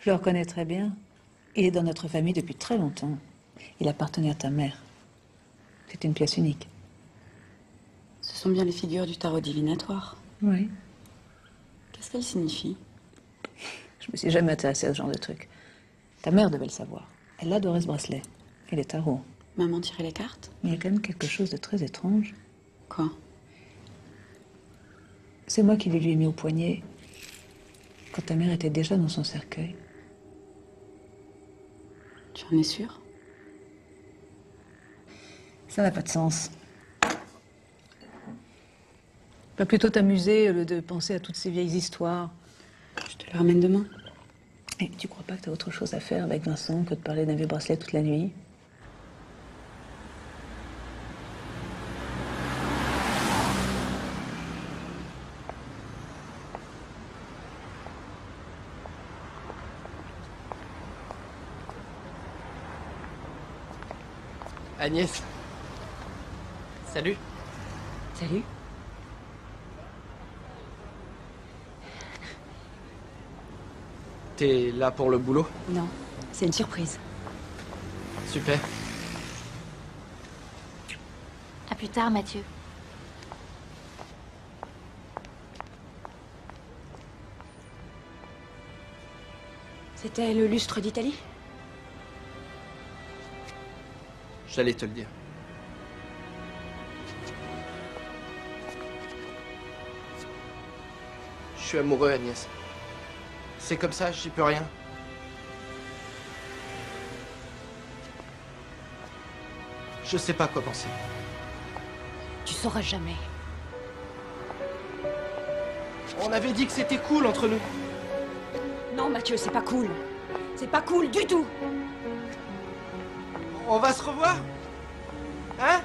Je le reconnais très bien. Il est dans notre famille depuis très longtemps. Il appartenait à ta mère. C'est une pièce unique. Ce sont bien les figures du tarot divinatoire. Oui. Qu'est-ce qu'elles signifient? Je me suis jamais intéressée à ce genre de truc. Ta mère devait le savoir. Elle adorait ce bracelet. Et les tarots. Maman tirait les cartes? Mais il y a quand même quelque chose de très étrange. Quoi? C'est moi qui les lui ai mis au poignet quand ta mère était déjà dans son cercueil. Tu en es sûre? Ça n'a pas de sens. Pas plutôt t'amuser au lieu de penser à toutes ces vieilles histoires. Je te le ramène demain. Et tu crois pas que t'as autre chose à faire avec Vincent que de parler d'un vieux bracelet toute la nuit? Agnès. Salut. Salut. T'es là pour le boulot? Non, c'est une surprise. Super. À plus tard, Mathieu. C'était le lustre d'Italie? J'allais te le dire. Je suis amoureux, Agnès. C'est comme ça, j'y peux rien. Je sais pas quoi penser. Tu sauras jamais. On avait dit que c'était cool entre nous. Non, Mathieu, c'est pas cool. C'est pas cool du tout. On va se revoir? Hein?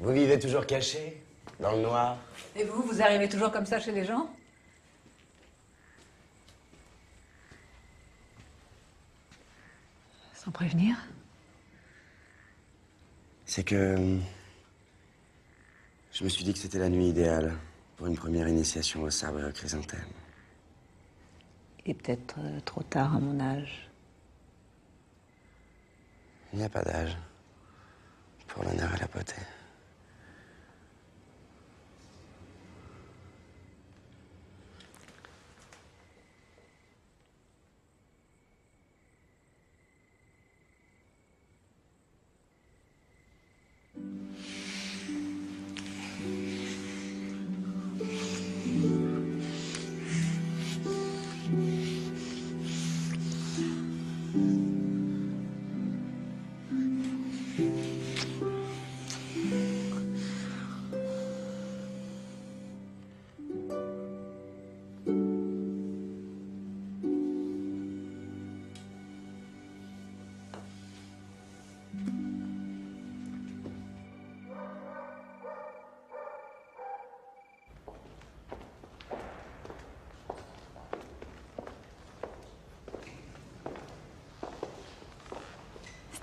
Vous vivez toujours caché, dans le noir? Et vous, vous arrivez toujours comme ça chez les gens? Sans prévenir? C'est que... je me suis dit que c'était la nuit idéale pour une première initiation au sabre et au chrysanthème. Il est peut-être trop tard à mon âge. Il n'y a pas d'âge pour l'honneur et la beauté.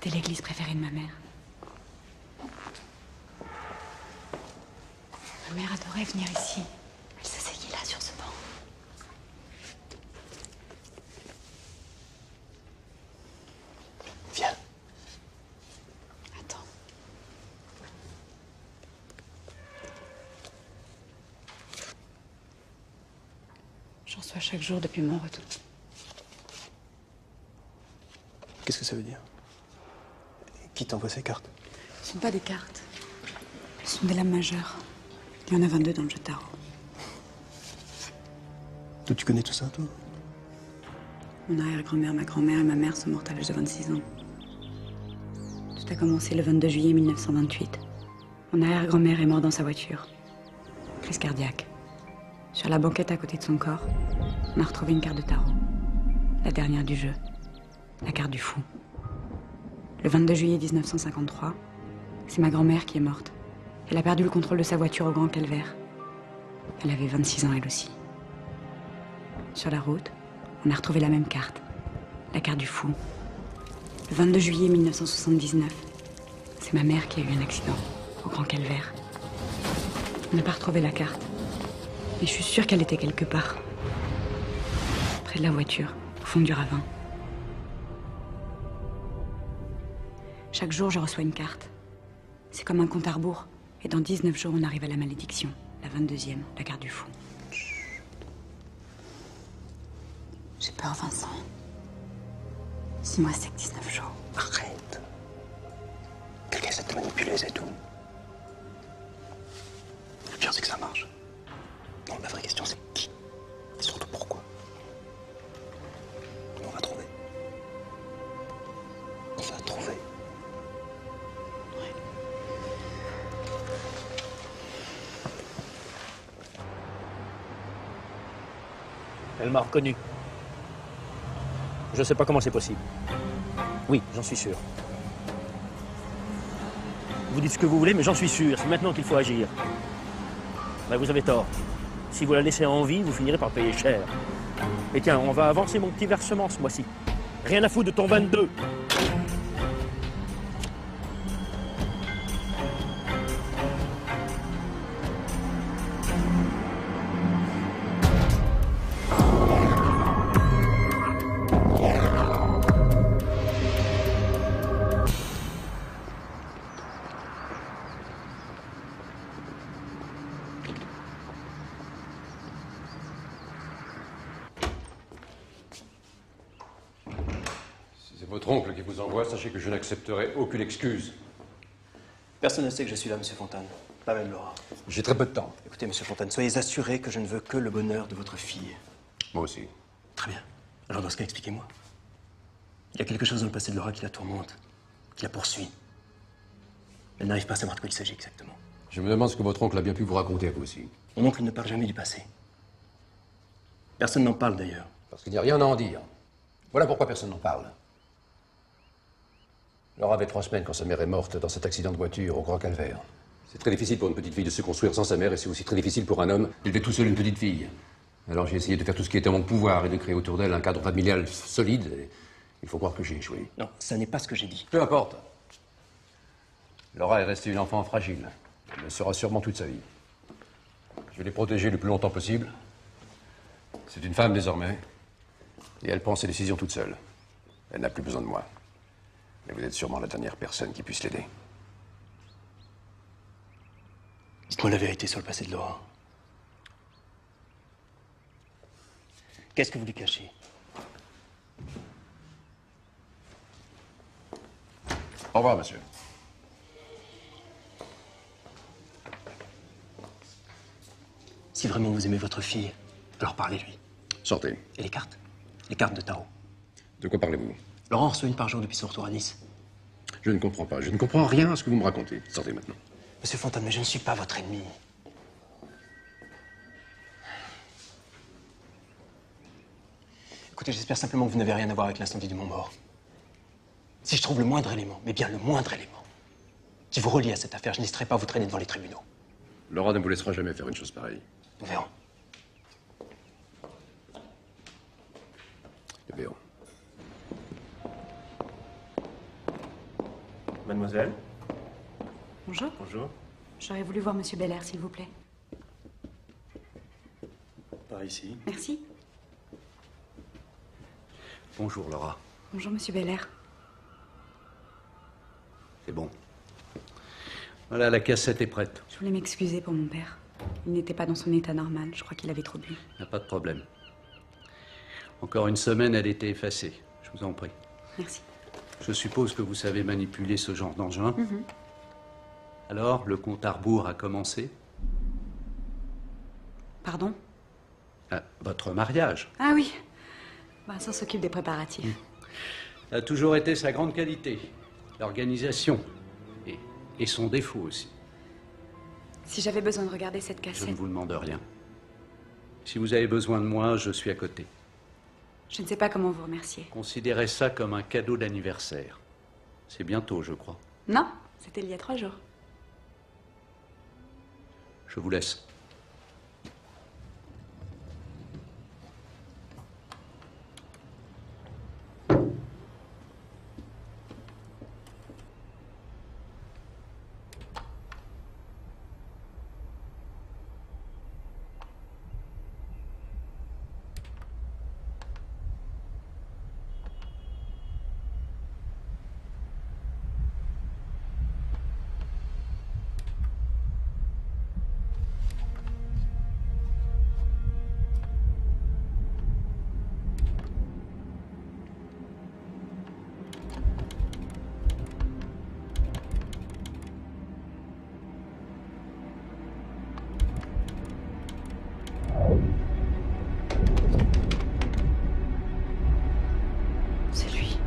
C'était l'église préférée de ma mère. Ma mère adorait venir ici. Elle s'asseyait là, sur ce banc. Viens. Attends. J'en reçois chaque jour depuis mon retour. Qu'est-ce que ça veut dire? Qui t'envoie ces cartes? Ce ne sont pas des cartes. Ce sont des lames majeures. Il y en a 22 dans le jeu de tarot. D'où tu connais tout ça, toi? Mon arrière-grand-mère, ma grand-mère et ma mère sont mortes à l'âge de 26 ans. Tout a commencé le 22 juillet 1928. Mon arrière-grand-mère est morte dans sa voiture. Crise cardiaque. Sur la banquette à côté de son corps, on a retrouvé une carte de tarot. La dernière du jeu. La carte du fou. Le 22 juillet 1953, c'est ma grand-mère qui est morte. Elle a perdu le contrôle de sa voiture au Grand Calvaire. Elle avait 26 ans elle aussi. Sur la route, on a retrouvé la même carte. La carte du fou. Le 22 juillet 1979, c'est ma mère qui a eu un accident au Grand Calvaire. On n'a pas retrouvé la carte. Mais je suis sûre qu'elle était quelque part. Près de la voiture, au fond du ravin. Chaque jour, je reçois une carte. C'est comme un compte à rebours. Et dans 19 jours, on arrive à la malédiction. La 22e, la carte du fou. J'ai peur, Vincent. 6 mois, c'est que 19 jours. Arrête. Quelqu'un essaie de te manipuler, c'est tout. Le pire, c'est que ça marche. Non, la vraie question, c'est qui? Et surtout pourquoi? On va trouver. On va trouver. Elle m'a reconnu. Je sais pas comment c'est possible. Oui, j'en suis sûr. Vous dites ce que vous voulez, mais j'en suis sûr. C'est maintenant qu'il faut agir. Ben, vous avez tort. Si vous la laissez en vie, vous finirez par payer cher. Et tiens, on va avancer mon petit versement ce mois-ci. Rien à foutre de ton 22. Votre oncle qui vous envoie, sachez que je n'accepterai aucune excuse. Personne ne sait que je suis là, Monsieur Fontane. Pas même Laura. J'ai très peu de temps. Écoutez, Monsieur Fontane, soyez assuré que je ne veux que le bonheur de votre fille. Moi aussi. Très bien. Alors dans ce cas, expliquez-moi. Il y a quelque chose dans le passé de Laura qui la tourmente, qui la poursuit. Elle n'arrive pas à savoir de quoi il s'agit exactement. Je me demande ce que votre oncle a bien pu vous raconter à vous aussi. Mon oncle ne parle jamais du passé. Personne n'en parle d'ailleurs. Parce qu'il n'y a rien à en dire. Voilà pourquoi personne n'en parle. Laura avait 3 semaines quand sa mère est morte dans cet accident de voiture au Grand Calvaire. C'est très difficile pour une petite fille de se construire sans sa mère et c'est aussi très difficile pour un homme d'élever tout seul une petite fille. Alors j'ai essayé de faire tout ce qui était en mon pouvoir et de créer autour d'elle un cadre familial solide. Et il faut croire que j'ai échoué. Non, ça n'est pas ce que j'ai dit. Peu importe. Laura est restée une enfant fragile. Elle le sera sûrement toute sa vie. Je vais les protéger le plus longtemps possible. C'est une femme désormais. Et elle prend ses décisions toute seule. Elle n'a plus besoin de moi. Mais vous êtes sûrement la dernière personne qui puisse l'aider. Dites-moi la vérité sur le passé de Laura. Qu'est-ce que vous lui cachez? Au revoir, monsieur. Si vraiment vous aimez votre fille, alors parlez-lui. Sortez. Et les cartes? Les cartes de tarot. De quoi parlez-vous? Laurent en reçoit une par jour depuis son retour à Nice. Je ne comprends pas. Je ne comprends rien à ce que vous me racontez. Sortez maintenant. Monsieur Fontane, mais je ne suis pas votre ennemi. Écoutez, j'espère simplement que vous n'avez rien à voir avec l'incendie du Mont-Mort. Si je trouve le moindre élément, mais bien le moindre élément, qui vous relie à cette affaire, je n'hésiterai pas à vous traîner devant les tribunaux. Laura ne vous laissera jamais faire une chose pareille. Nous verrons. Nous verrons. Mademoiselle? Bonjour. Bonjour. J'aurais voulu voir Monsieur Belair, s'il vous plaît. Par ici. Merci. Bonjour, Laura. Bonjour, Monsieur Belair. C'est bon. Voilà, la cassette est prête. Je voulais m'excuser pour mon père. Il n'était pas dans son état normal. Je crois qu'il avait trop bu. Il n'y a pas de problème. Encore une semaine, elle était effacée. Je vous en prie. Merci. Je suppose que vous savez manipuler ce genre d'engin. Mhm. Alors, le compte à rebours a commencé? Pardon? Votre mariage. Ah oui. Vincent s'occupe des préparatifs. Ça a toujours été sa grande qualité. L'organisation. Et son défaut aussi. Si j'avais besoin de regarder cette Je ne cassette... vous demande rien. Si vous avez besoin de moi, je suis à côté. Je ne sais pas comment vous remercier. Considérez ça comme un cadeau d'anniversaire. C'est bientôt, je crois. Non, c'était il y a 3 jours. Je vous laisse. C'est lui.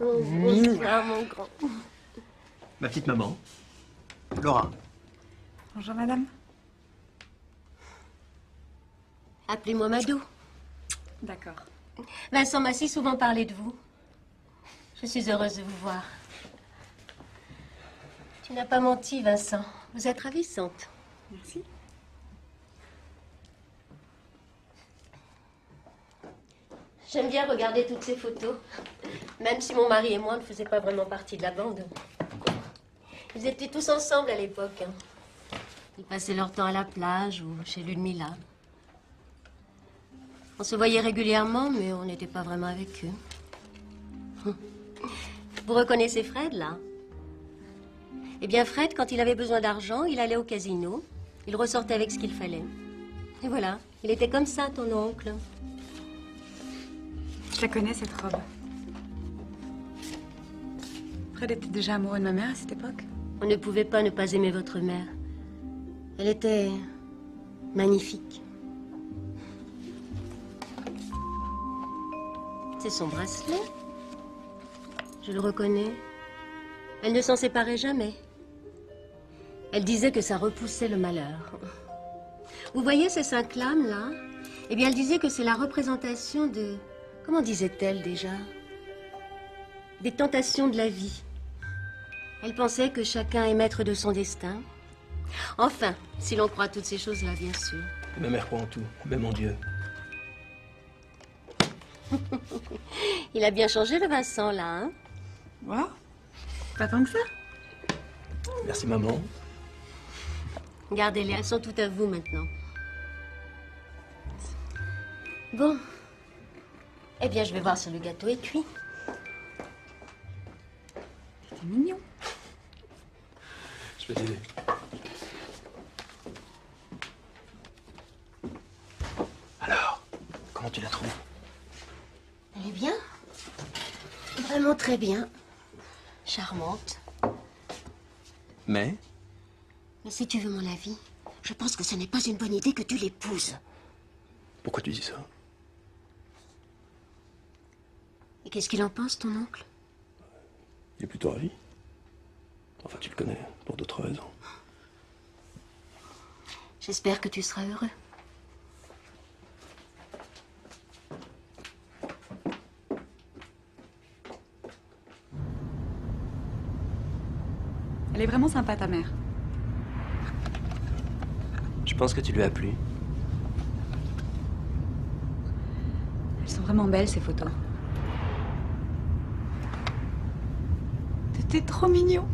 Bonsoir, mon grand. Ma petite maman, Laura. Bonjour, madame. Appelez-moi Madou. D'accord. Vincent m'a si souvent parlé de vous. Je suis heureuse de vous voir. Tu n'as pas menti, Vincent. Vous êtes ravissante. Merci. J'aime bien regarder toutes ces photos, même si mon mari et moi ne faisaient pas vraiment partie de la bande. Ils étaient tous ensemble à l'époque. Ils passaient leur temps à la plage ou chez Ludmilla. On se voyait régulièrement, mais on n'était pas vraiment avec eux. Vous reconnaissez Fred, là? Eh bien, Fred, quand il avait besoin d'argent, il allait au casino. Il ressortait avec ce qu'il fallait. Et voilà, il était comme ça, ton oncle. Je la connais, cette robe. Fred était déjà amoureux de ma mère à cette époque? On ne pouvait pas ne pas aimer votre mère. Elle était magnifique. C'est son bracelet. Je le reconnais. Elle ne s'en séparait jamais. Elle disait que ça repoussait le malheur. Vous voyez ces 5 lames, là? Eh bien, elle disait que c'est la représentation de... Comment disait-elle déjà? Des tentations de la vie. Elle pensait que chacun est maître de son destin. Enfin, si l'on croit à toutes ces choses-là, bien sûr. Ma mère croit en tout, même en Dieu. Il a bien changé, le Vincent, là, hein? Wow. Pas tant que ça. Merci, maman. Gardez-les, elles sont toutes à vous, maintenant. Bon. Eh bien, je vais voir si le gâteau est cuit. C'était mignon. Je vais t'aider. Alors, comment tu la trouves? Elle est bien. Vraiment très bien. Charmante. Mais? Mais si tu veux mon avis, je pense que ce n'est pas une bonne idée que tu l'épouses. Pourquoi tu dis ça? Et qu'est-ce qu'il en pense, ton oncle? Il est plutôt ravi. Enfin, tu le connais, pour d'autres raisons. J'espère que tu seras heureux. Elle est vraiment sympa, ta mère. Je pense que tu lui as plu. Elles sont vraiment belles, ces photos. T'étais trop mignon.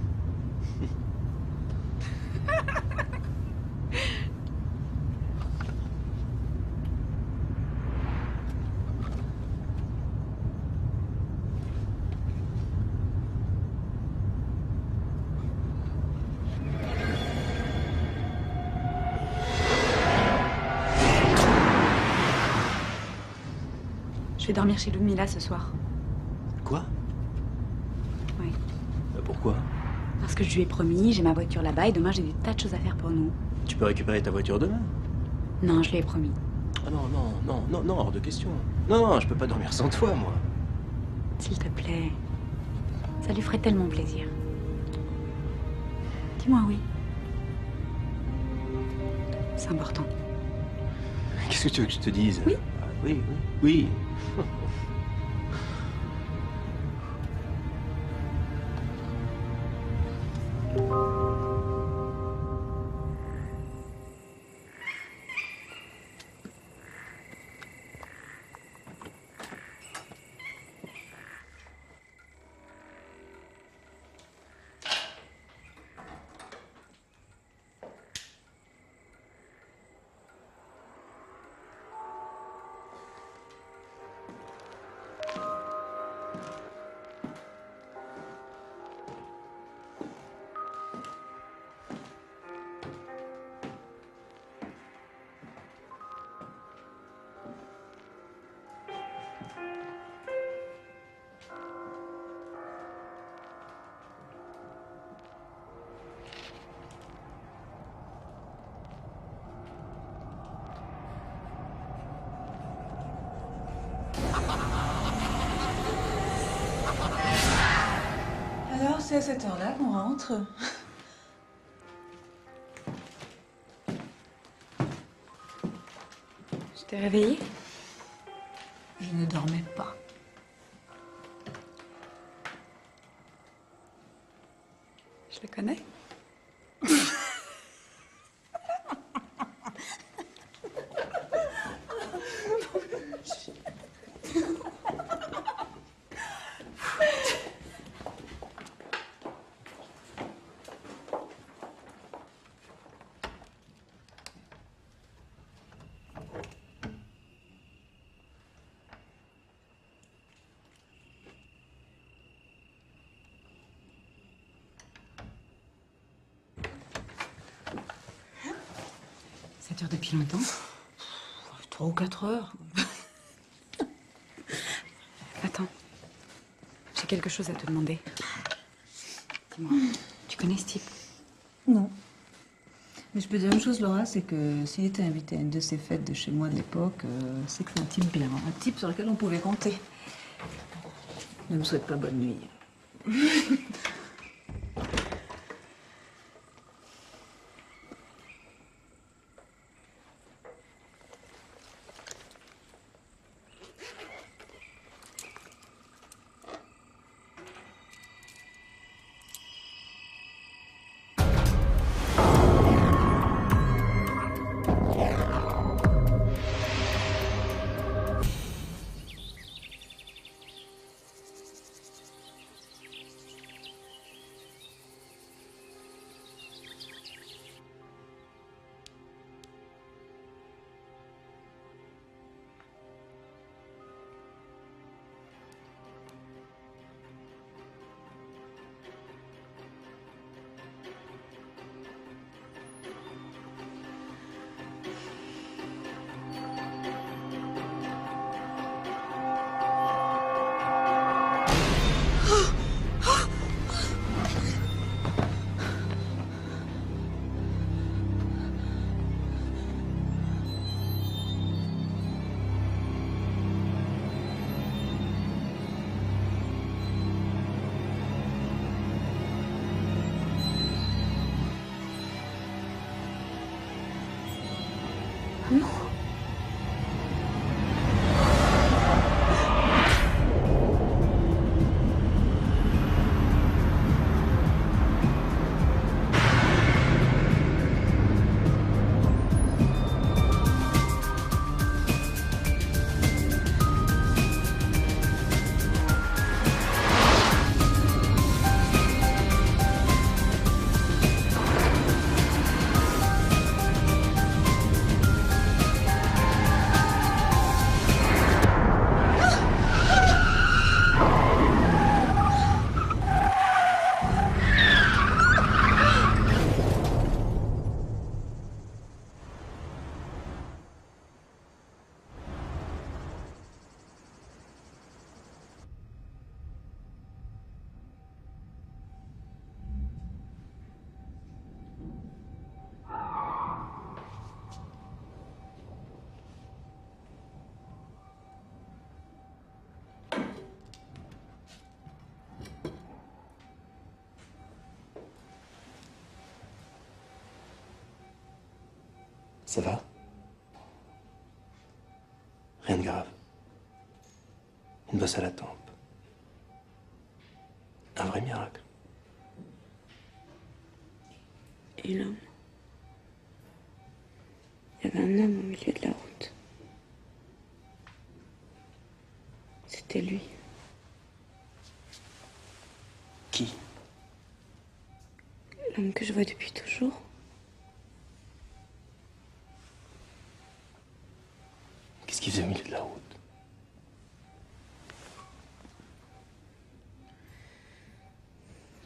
Je vais dormir chez Ludmilla ce soir. Quoi? Oui. Pourquoi? Parce que je lui ai promis, j'ai ma voiture là-bas et demain j'ai des tas de choses à faire pour nous. Tu peux récupérer ta voiture demain? Non, je lui ai promis. Ah non, hors de question. Non, je peux pas dormir sans toi, moi. S'il te plaît. Ça lui ferait tellement plaisir. Dis-moi oui. C'est important. Qu'est-ce que tu veux que je te dise? Oui. Oui. Alors, c'est à cette heure-là qu'on rentre. Je t'ai réveillée? Je ne dormais pas. Je le connais. Ça dure depuis longtemps? 3 ou 4 heures. Attends. J'ai quelque chose à te demander. Dis-moi, tu connais ce type? Non. Mais je peux dire une chose, Laura, c'est que s'il était invité à une de ces fêtes de chez moi de l'époque, c'est que c'est un type bien. Un type sur lequel on pouvait compter. Ne me souhaite pas bonne nuit. Non. Ça va? Rien de grave. Une bosse à la tempe. Un vrai miracle. Et l'homme? Il y avait un homme au milieu de la route. C'était lui. Qui? L'homme que je vois depuis toujours. Qu'est-ce qu'il faisait au milieu de la route?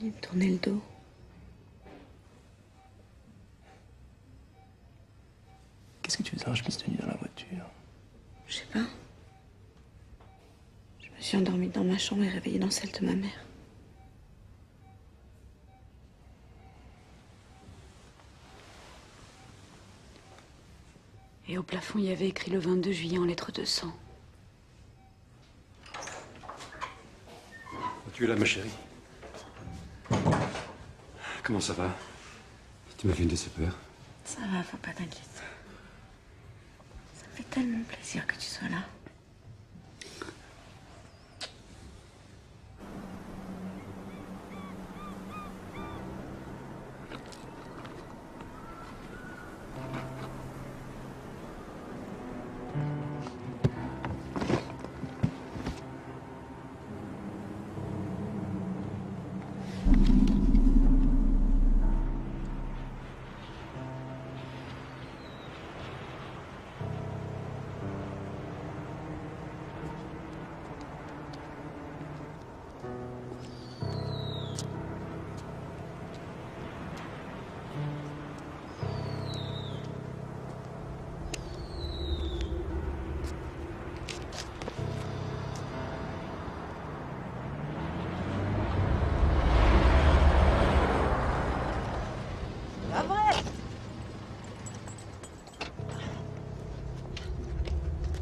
Il me tournait le dos. Qu'est-ce que tu faisais en chemise de nuit dans la voiture? Je sais pas. Je me suis endormie dans ma chambre et réveillée dans celle de ma mère. Et au plafond, il y avait écrit le 22 juillet en lettres de sang. Tu es là, ma chérie. Comment ça va? Tu m'as fait une déception. Ça va, faut pas t'inquiéter. Ça me fait tellement plaisir que tu sois là.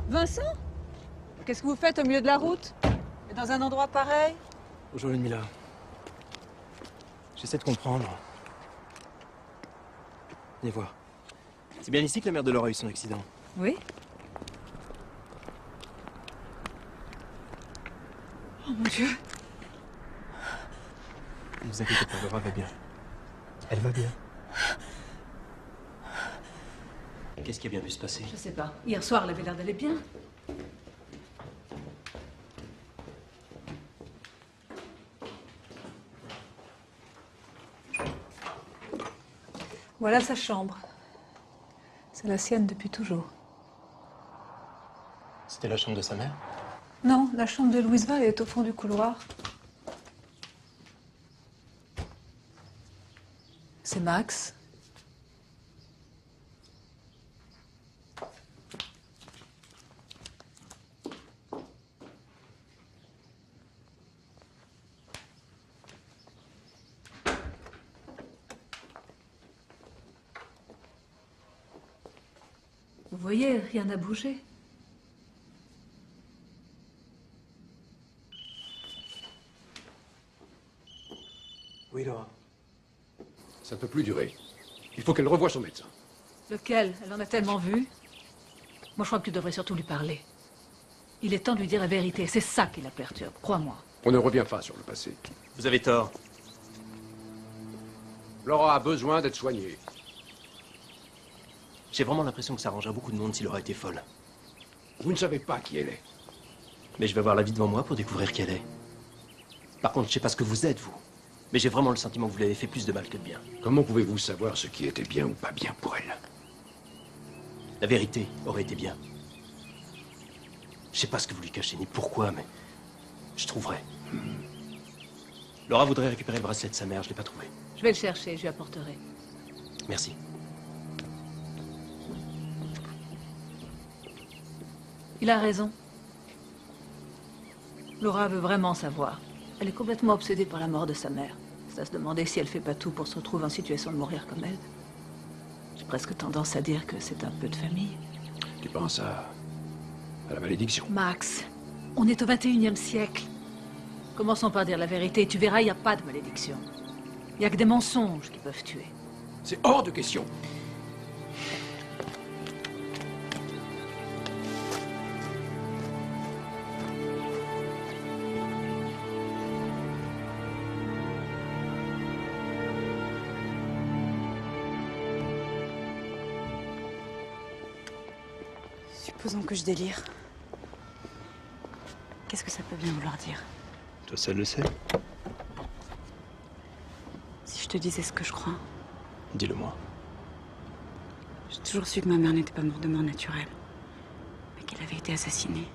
Vincent? Qu'est-ce que vous faites au milieu de la route? Et dans un endroit pareil? Bonjour Ludmilla. J'essaie de comprendre. Venez voir. C'est bien ici que la mère de Laura a eu son accident. Oui. Oh mon Dieu. Ne vous inquiétez pas, Laura va bien. Elle va bien. Qu'est-ce qui a bien pu se passer? Je sais pas. Hier soir, elle avait l'air d'aller bien. Voilà sa chambre. C'est la sienne depuis toujours. C'était la chambre de sa mère? Non, la chambre de Louise Val est au fond du couloir. C'est Max. Vous voyez, rien n'a bougé. Oui, Laura. Ça ne peut plus durer. Il faut qu'elle revoie son médecin. Lequel? Elle en a tellement vu. Moi, je crois que tu devrais surtout lui parler. Il est temps de lui dire la vérité. C'est ça qui la perturbe, crois-moi. On ne revient pas sur le passé. Vous avez tort. Laura a besoin d'être soignée. J'ai vraiment l'impression que ça arrangerait beaucoup de monde si Laura était folle. Vous ne savez pas qui elle est. Mais je vais avoir la vie devant moi pour découvrir qui elle est. Par contre, je sais pas ce que vous êtes, vous. Mais j'ai vraiment le sentiment que vous l'avez fait plus de mal que de bien. Comment pouvez-vous savoir ce qui était bien ou pas bien pour elle? La vérité aurait été bien. Je sais pas ce que vous lui cachez, ni pourquoi, mais je trouverai. Laura voudrait récupérer le bracelet de sa mère, je l'ai pas trouvé. Je vais le chercher, je lui apporterai. Merci. Il a raison. Laura veut vraiment savoir. Elle est complètement obsédée par la mort de sa mère. C'est à se demander si elle fait pas tout pour se retrouver en situation de mourir comme elle. J'ai presque tendance à dire que c'est un peu de famille. Tu penses à la malédiction? Max, on est au 21e siècle. Commençons par dire la vérité. Tu verras, il n'y a pas de malédiction. Il n'y a que des mensonges qui peuvent tuer. C'est hors de question. Supposons que je délire. Qu'est-ce que ça peut bien vouloir dire? Toi seul le sais. Si je te disais ce que je crois. Dis-le-moi. J'ai toujours su que ma mère n'était pas morte de mort naturelle, mais qu'elle avait été assassinée.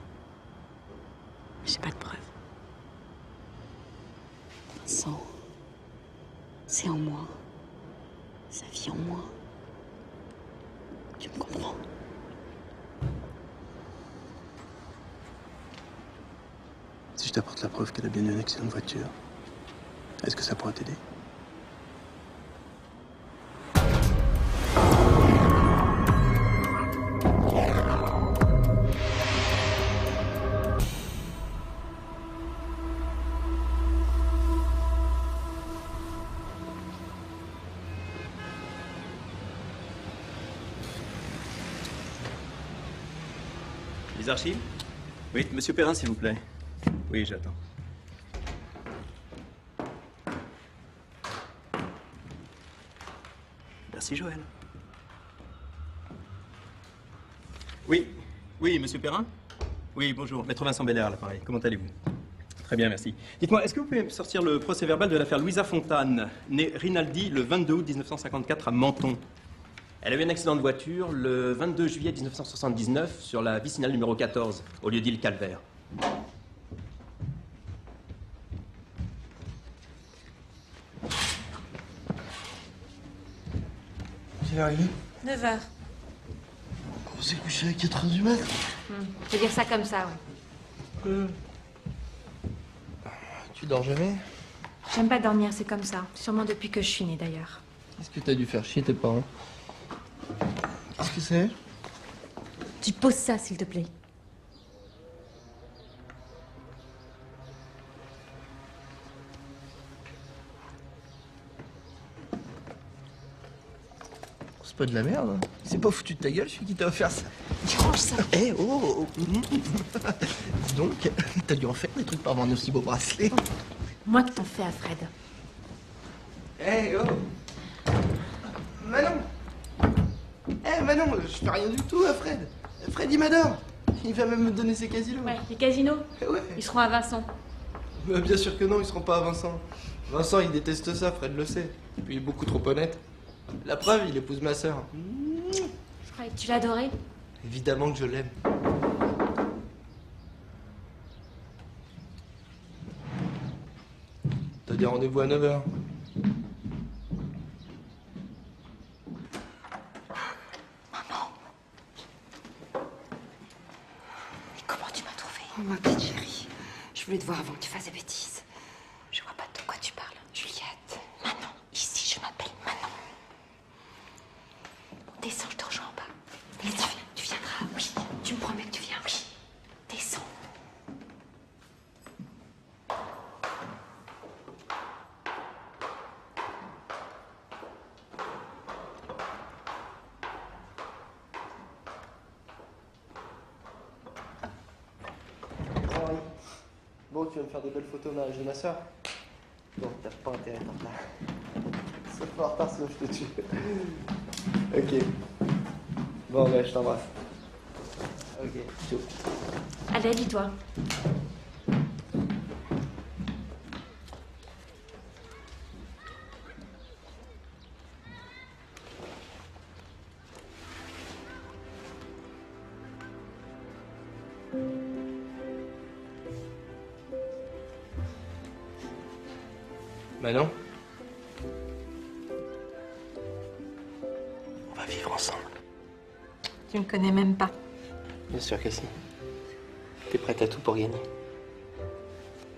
J'ai pas de preuves. Vincent, c'est en moi. Ça vit en moi. Tu me comprends? Si je t'apporte la preuve qu'elle a bien eu un accident de voiture, est-ce que ça pourra t'aider? Les archives? Oui, monsieur Perrin, s'il vous plaît. Oui, j'attends. Merci, Joël. Oui, oui, monsieur Perrin? Oui, bonjour. Maître Vincent Belair, à l'appareil. Comment allez-vous? Très bien, merci. Dites-moi, est-ce que vous pouvez me sortir le procès-verbal de l'affaire Louisa Fontane, née Rinaldi le 22 août 1954 à Menton? Elle a eu un accident de voiture le 22 juillet 1979 sur la vicinale numéro 14, au lieu-dit le Calvaire. Quelle heure il est? 9h. On s'est couché à 4h du mat'. Je veux dire ça comme ça, oui. Tu dors jamais? J'aime pas dormir, c'est comme ça. Sûrement depuis que je suis née, d'ailleurs. Qu'est-ce que t'as dû faire chier tes parents? Qu'est-ce que c'est? Tu poses ça, s'il te plaît. C'est pas de la merde. C'est pas foutu de ta gueule, celui qui t'a offert ça. Range ça. Eh oh, Dis donc, t'as dû en faire des trucs pour avoir un aussi beau bracelet. Moi qui t'en fais à Fred. Eh oh Manon. Eh Manon, je fais rien du tout à Fred. Fred il m'adore. Il va même me donner ses casinos. Ouais, les casinos. Ouais. Ils seront à Vincent. Bien sûr que non, ils seront pas à Vincent. Vincent il déteste ça, Fred le sait. Et puis il est beaucoup trop honnête. La preuve, il épouse ma sœur. Je croyais que tu l'adorais. Évidemment que je l'aime. T'as des rendez-vous à 9h. Mais comment tu m'as trouvée? Oh, ma petite chérie. Je voulais te voir avant que tu fasses des bêtises. Je vois pas de quoi tu parles. Juliette. Manon. Ici, je m'appelle Manon. Descends, je te rejoins en bas. Descends. Tu viendras. Oui. Tu me promets que tu viens. Oui. Descends. tu vas me faire des belles photos au mariage de ma soeur? Non, t'as pas intérêt à être en retard. Sauf pas en retard, sinon je te tue. Ok. Bon, ouais, je t'embrasse. Ok, ciao. Allez, habille-toi. Manon? On va vivre ensemble. Tu me connais même pas. Bien sûr que si. T'es prête à tout pour gagner.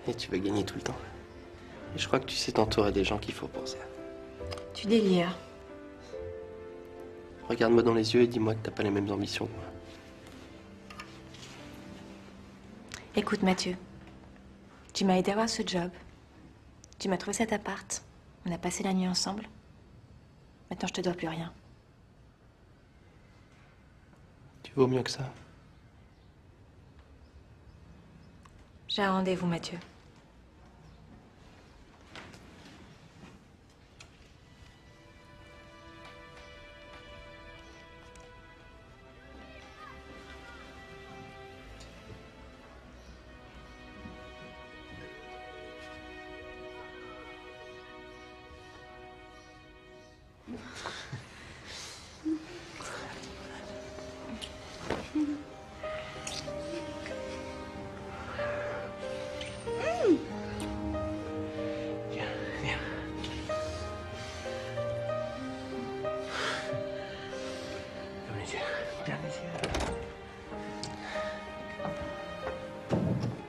Et tu vas gagner tout le temps. Et je crois que tu sais t'entourer des gens qu'il faut pour ça. Tu délires. Regarde-moi dans les yeux et dis-moi que t'as pas les mêmes ambitions que moi. Écoute, Mathieu. Tu m'as aidé à avoir ce job. Tu m'as trouvé cet appart. On a passé la nuit ensemble. Maintenant, je te dois plus rien. Tu vaux mieux que ça. J'ai un rendez-vous, Mathieu.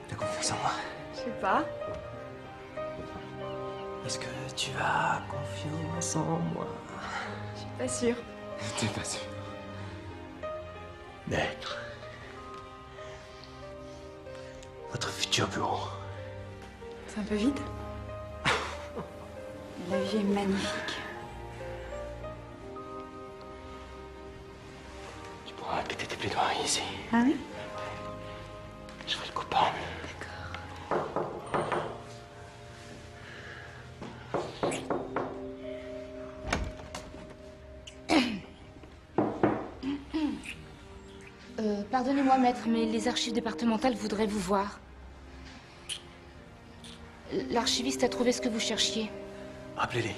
T'as confiance en moi? Je sais pas. Est-ce que tu as confiance en moi? Je suis pas sûre. T'es pas sûr? D'être votre futur bureau. C'est un peu vide. La vie est magnifique. Tu pourras répéter tes plaidoiries ici. Ah oui? Je serai le coupable. Pardonnez-moi, maître, mais les archives départementales voudraient vous voir. L'archiviste a trouvé ce que vous cherchiez. Rappelez-les.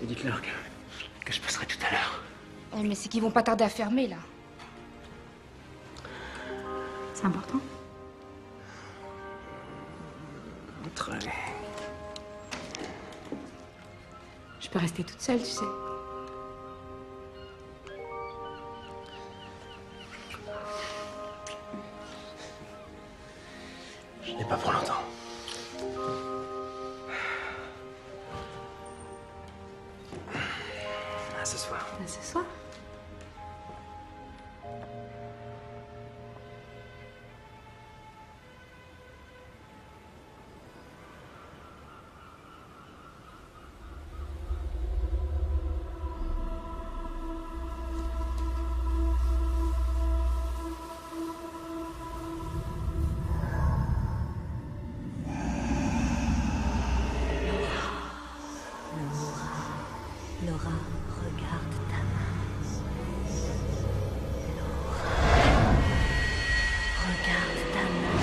Et dites-leur que je passerai tout à l'heure. Ouais, mais c'est qu'ils vont pas tarder à fermer, là. C'est important. Très. Je peux rester toute seule, tu sais. Je n'ai pas pour longtemps. À ce soir. À ce soir. Laura, regarde ta main. Regarde ta main.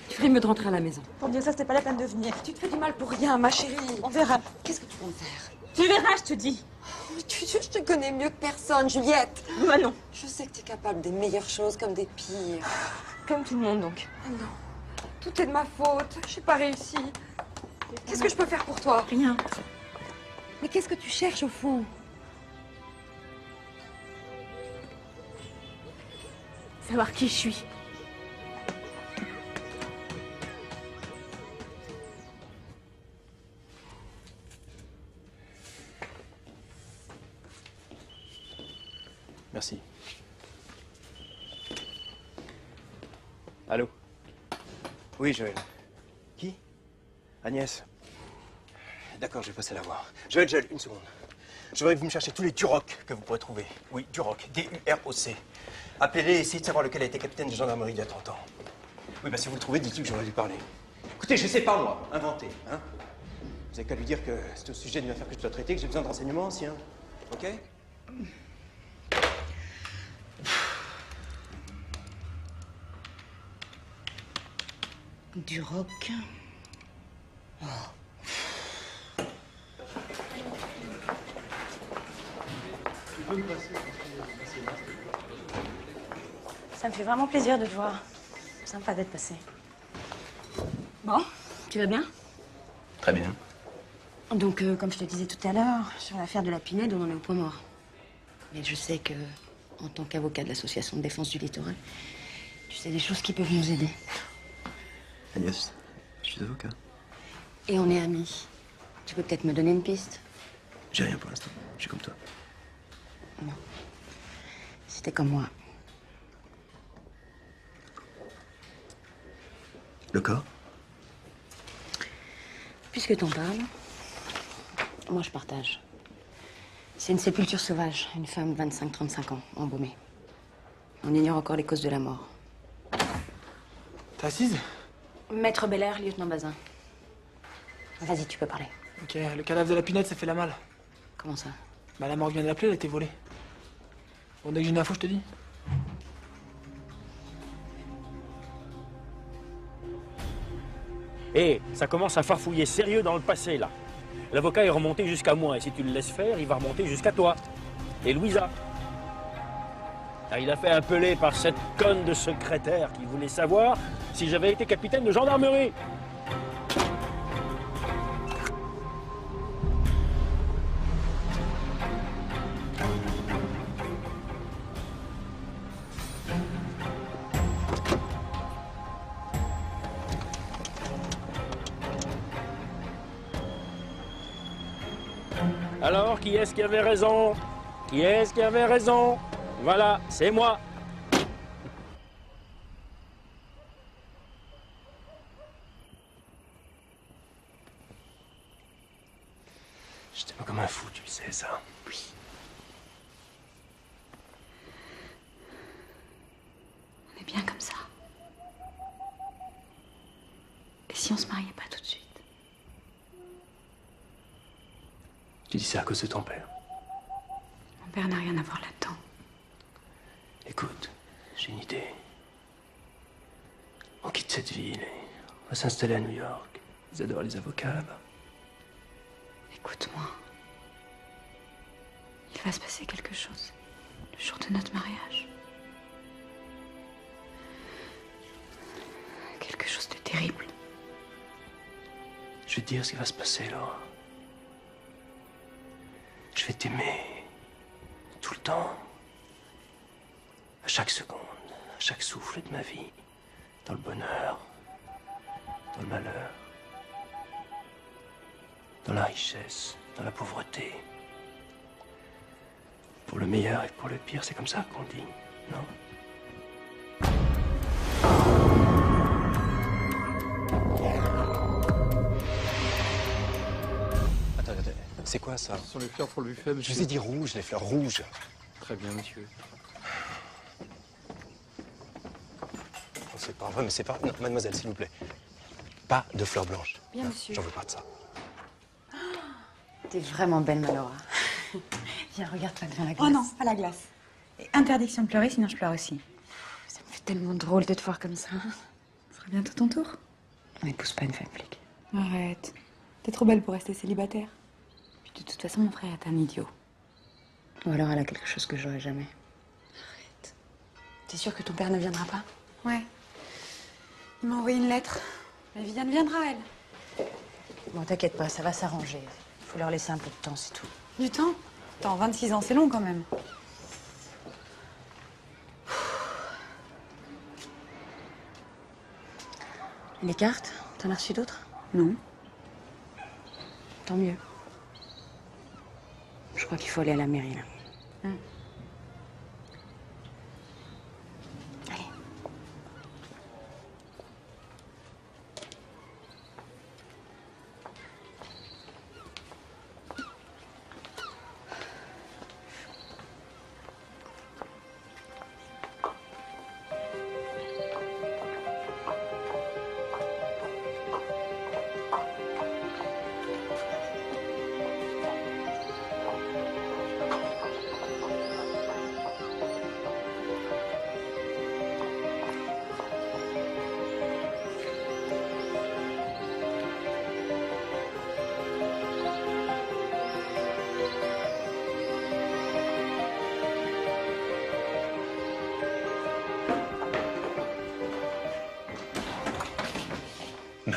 Tu ferais mieux de rentrer à la maison. Pour dire ça, c'était pas la peine de venir. Tu te fais du mal pour rien, ma chérie. On verra. Qu'est-ce que tu comptes faire? Tu verras, je te dis. Je te connais mieux que personne, Juliette. Manon. Je sais que tu es capable des meilleures choses comme des pires. Comme tout le monde, donc. Ah non, tout est de ma faute. Je n'ai pas réussi. Qu'est-ce que je peux faire pour toi? Rien. Mais qu'est-ce que tu cherches au fond? Savoir qui je suis. Merci. Allô? Oui, Joël. Qui? Agnès. D'accord, je vais passer la voir. Joël, Joël, une seconde. Je voudrais que vous me cherchiez tous les Duroc que vous pourrez trouver. Oui, Duroc, D-U-R-O-C. Appelez-les et essayez de savoir lequel a été capitaine de gendarmerie il y a 30 ans. Oui, bah si vous le trouvez, dites-lui que j'aurais dû parler. Écoutez, je sais pas moi, inventer, hein. Vous avez qu'à lui dire que c'est au sujet d'une affaire que je dois traiter, que j'ai besoin de renseignements anciens. Ok? Duroc. Oh. Ça me fait vraiment plaisir de te voir. Sympa d'être passé. Bon, tu vas bien? Très bien. Donc, comme je te disais tout à l'heure, sur l'affaire de la Pinède, on en est au point mort. Mais je sais que, en tant qu'avocat de l'association de défense du littoral, tu sais des choses qui peuvent nous aider. Agnès, je suis avocat. Et on est amis. Tu peux peut-être me donner une piste? J'ai rien pour l'instant. Je suis comme toi. Non. Si t'es comme moi. Le corps? Puisque t'en parles, moi je partage. C'est une sépulture sauvage, une femme de 25-35 ans, embaumée. On ignore encore les causes de la mort. T'es assise? Maître Belair, lieutenant Bazin. Vas-y, tu peux parler. Ok, le cadavre de la Pinède, ça fait la malle. Comment ça? Bah la morgue vient de l'appeler, elle a été volée. Bon, dès que j'ai une info, je te dis. Et ça commence à farfouiller sérieux dans le passé, là. L'avocat est remonté jusqu'à moi, et si tu le laisses faire, il va remonter jusqu'à toi. Et Louisa. Ah, il a fait appeler par cette conne de secrétaire qui voulait savoir si j'avais été capitaine de gendarmerie. Alors, qui est-ce qui avait raison? Qui est-ce qui avait raison? Voilà, c'est moi. Je t'aime comme un fou, tu le sais, ça. Oui. On est bien comme ça. Et si on se mariait pas tout de suite? Tu dis ça à cause de ton père. Mon père n'a rien à voir là-dedans. Écoute, j'ai une idée. On quitte cette ville et on va s'installer à New York. Ils adorent les avocats là-bas. Écoute-moi. Il va se passer quelque chose le jour de notre mariage. Quelque chose de terrible. Je vais te dire ce qui va se passer, Laura. Je vais t'aimer tout le temps, à chaque seconde, à chaque souffle de ma vie, dans le bonheur, dans le malheur, dans la richesse, dans la pauvreté. Pour le meilleur et pour le pire, c'est comme ça qu'on dit, non? Attends, c'est quoi ça? Ce sont les fleurs pour le buffet, monsieur. Je vous ai dit rouge, les fleurs rouges. Très bien, monsieur. Oh, c'est pas vrai, mais c'est pas... Non, mademoiselle, s'il vous plaît. Pas de fleurs blanches. Bien, Non, monsieur. J'en veux pas de ça. T'es vraiment belle, ma Laura. Viens, regarde-toi devant la glace. Oh non, pas la glace. Et interdiction de pleurer, sinon je pleure aussi. Ça me fait tellement drôle de te voir comme ça. Ce sera bientôt ton tour. On n'épouse pas une femme flic. Arrête. T'es trop belle pour rester célibataire. Puis de toute façon, mon frère est un idiot. Ou alors elle a quelque chose que j'aurai jamais. Arrête. T'es sûre que ton père ne viendra pas? Ouais. Il m'a envoyé une lettre. Mais Viviane viendra, elle. Bon, t'inquiète pas, ça va s'arranger. Faut leur laisser un peu de temps, c'est tout. Du temps? Attends, 26 ans, c'est long quand même. Les cartes, t'en as reçu d'autres? Non. Tant mieux. Je crois qu'il faut aller à la mairie, là. Allez.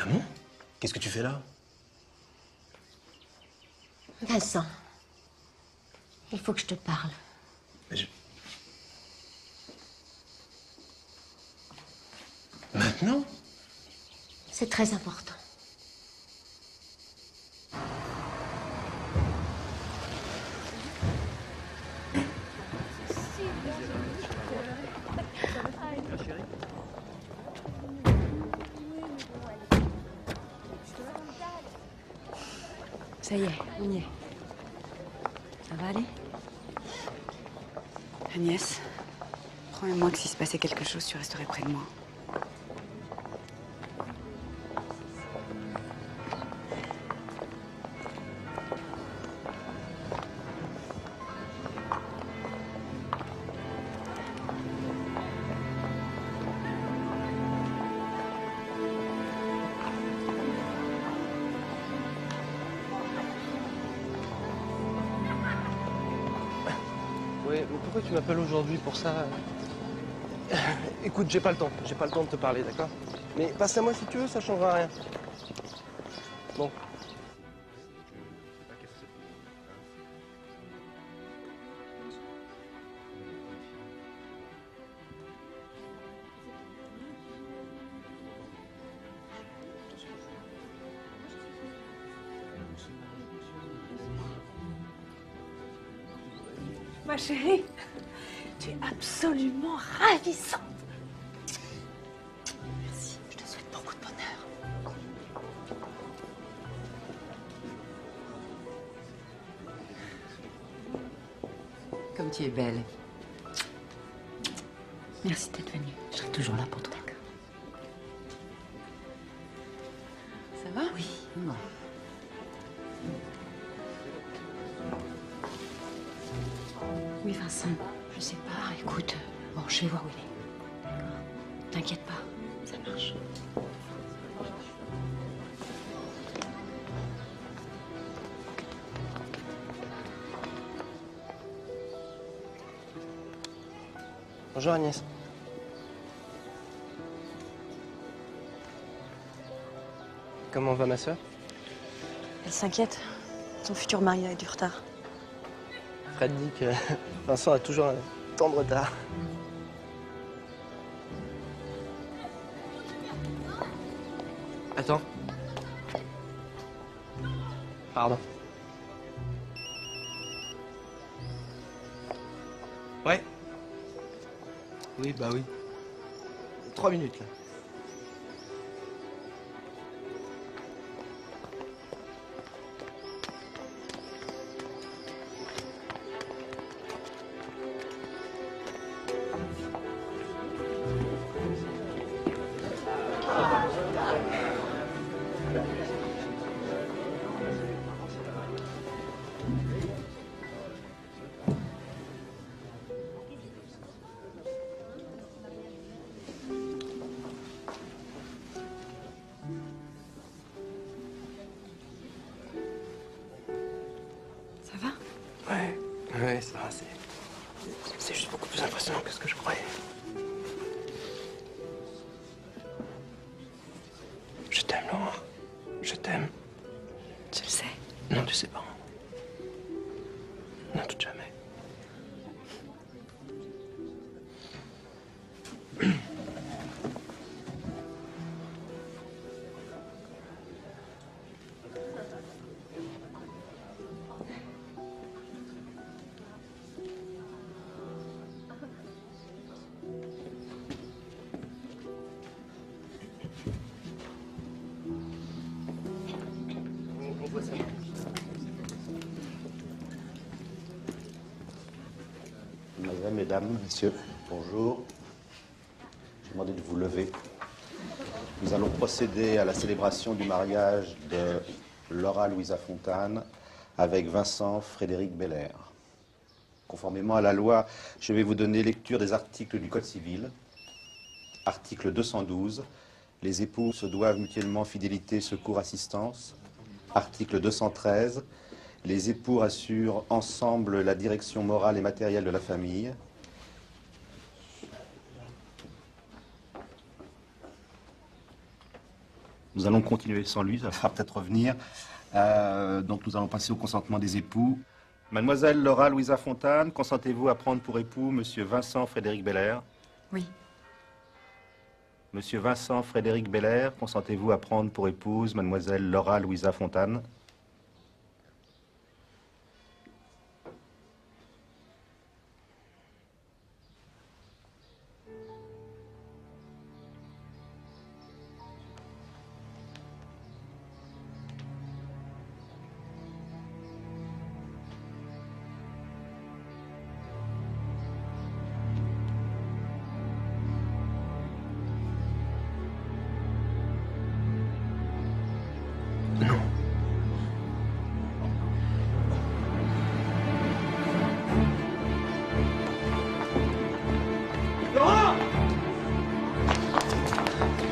Maman, qu'est-ce que tu fais là? Vincent, il faut que je te parle. Maintenant? C'est très important. Ça y est, on y est. Ça va aller? Agnès, promets-moi que s'il se passait quelque chose, tu resterais près de moi. Ouais, mais pourquoi tu m'appelles aujourd'hui pour ça? Écoute, j'ai pas le temps de te parler, d'accord? Mais passe à moi si tu veux, ça changera rien. Bon. Ma chérie, tu es absolument ravissante. Merci, je te souhaite beaucoup de bonheur. Comme tu es belle. Merci d'être venue. Je serai toujours là pour toi. Ça va? Oui. Non. Oui, Vincent, je sais pas. Écoute, bon, je vais voir où il est. D'accord? T'inquiète pas, ça marche. Bonjour Agnès. Comment va ma sœur? Elle s'inquiète. Son futur mari a eu du retard. Fred dit que Vincent a toujours un temps de retard. Attends. Pardon. Ouais. Oui, bah oui. 3 minutes, là. Ça va? Ouais, ça va, c'est juste beaucoup plus impressionnant que ce que je croyais. Je t'aime, Laura. Je t'aime. Je le sais. Non, tu sais pas. Non, tout jamais. Mademoiselles, mesdames, messieurs, bonjour. Je vous demande de vous lever. Nous allons procéder à la célébration du mariage de Laura Louisa Fontane avec Vincent Frédéric Belair. Conformément à la loi, je vais vous donner lecture des articles du Code civil. Article 212, les époux se doivent mutuellement fidélité, secours, assistance. Article 213, les époux assurent ensemble la direction morale et matérielle de la famille. Nous allons continuer sans lui, ça va peut-être revenir. Donc nous allons passer au consentement des époux. Mademoiselle Laura Louisa Fontane, consentez-vous à prendre pour époux Monsieur Vincent Frédéric Belair? Oui. Monsieur Vincent Frédéric Belair, consentez-vous à prendre pour épouse Mademoiselle Laura Louisa Fontane?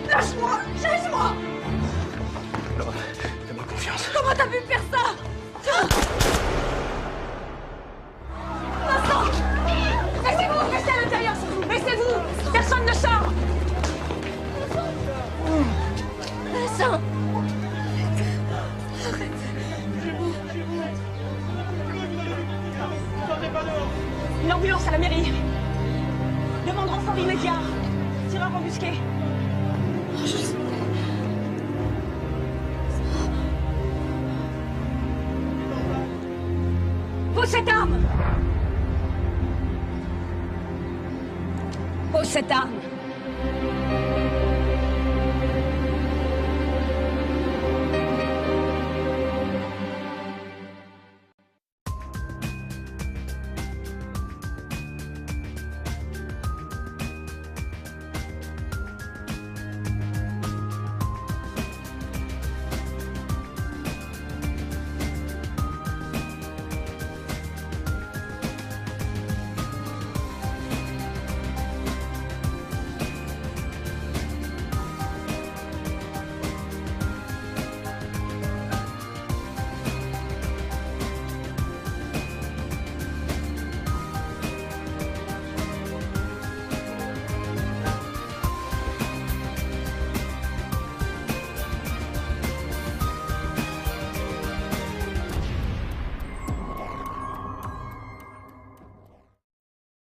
Lâche-moi! Laisse-moi! Laura, fais-moi confiance. Comment t'as pu faire ça? Vincent! Laissez-vous! Restez à l'intérieur! Laissez-vous! Personne ne sort! Vincent! Une ambulance à la mairie. Demande renfort immédiat. Tireur embusqué. Pose cette arme! Pose cette arme!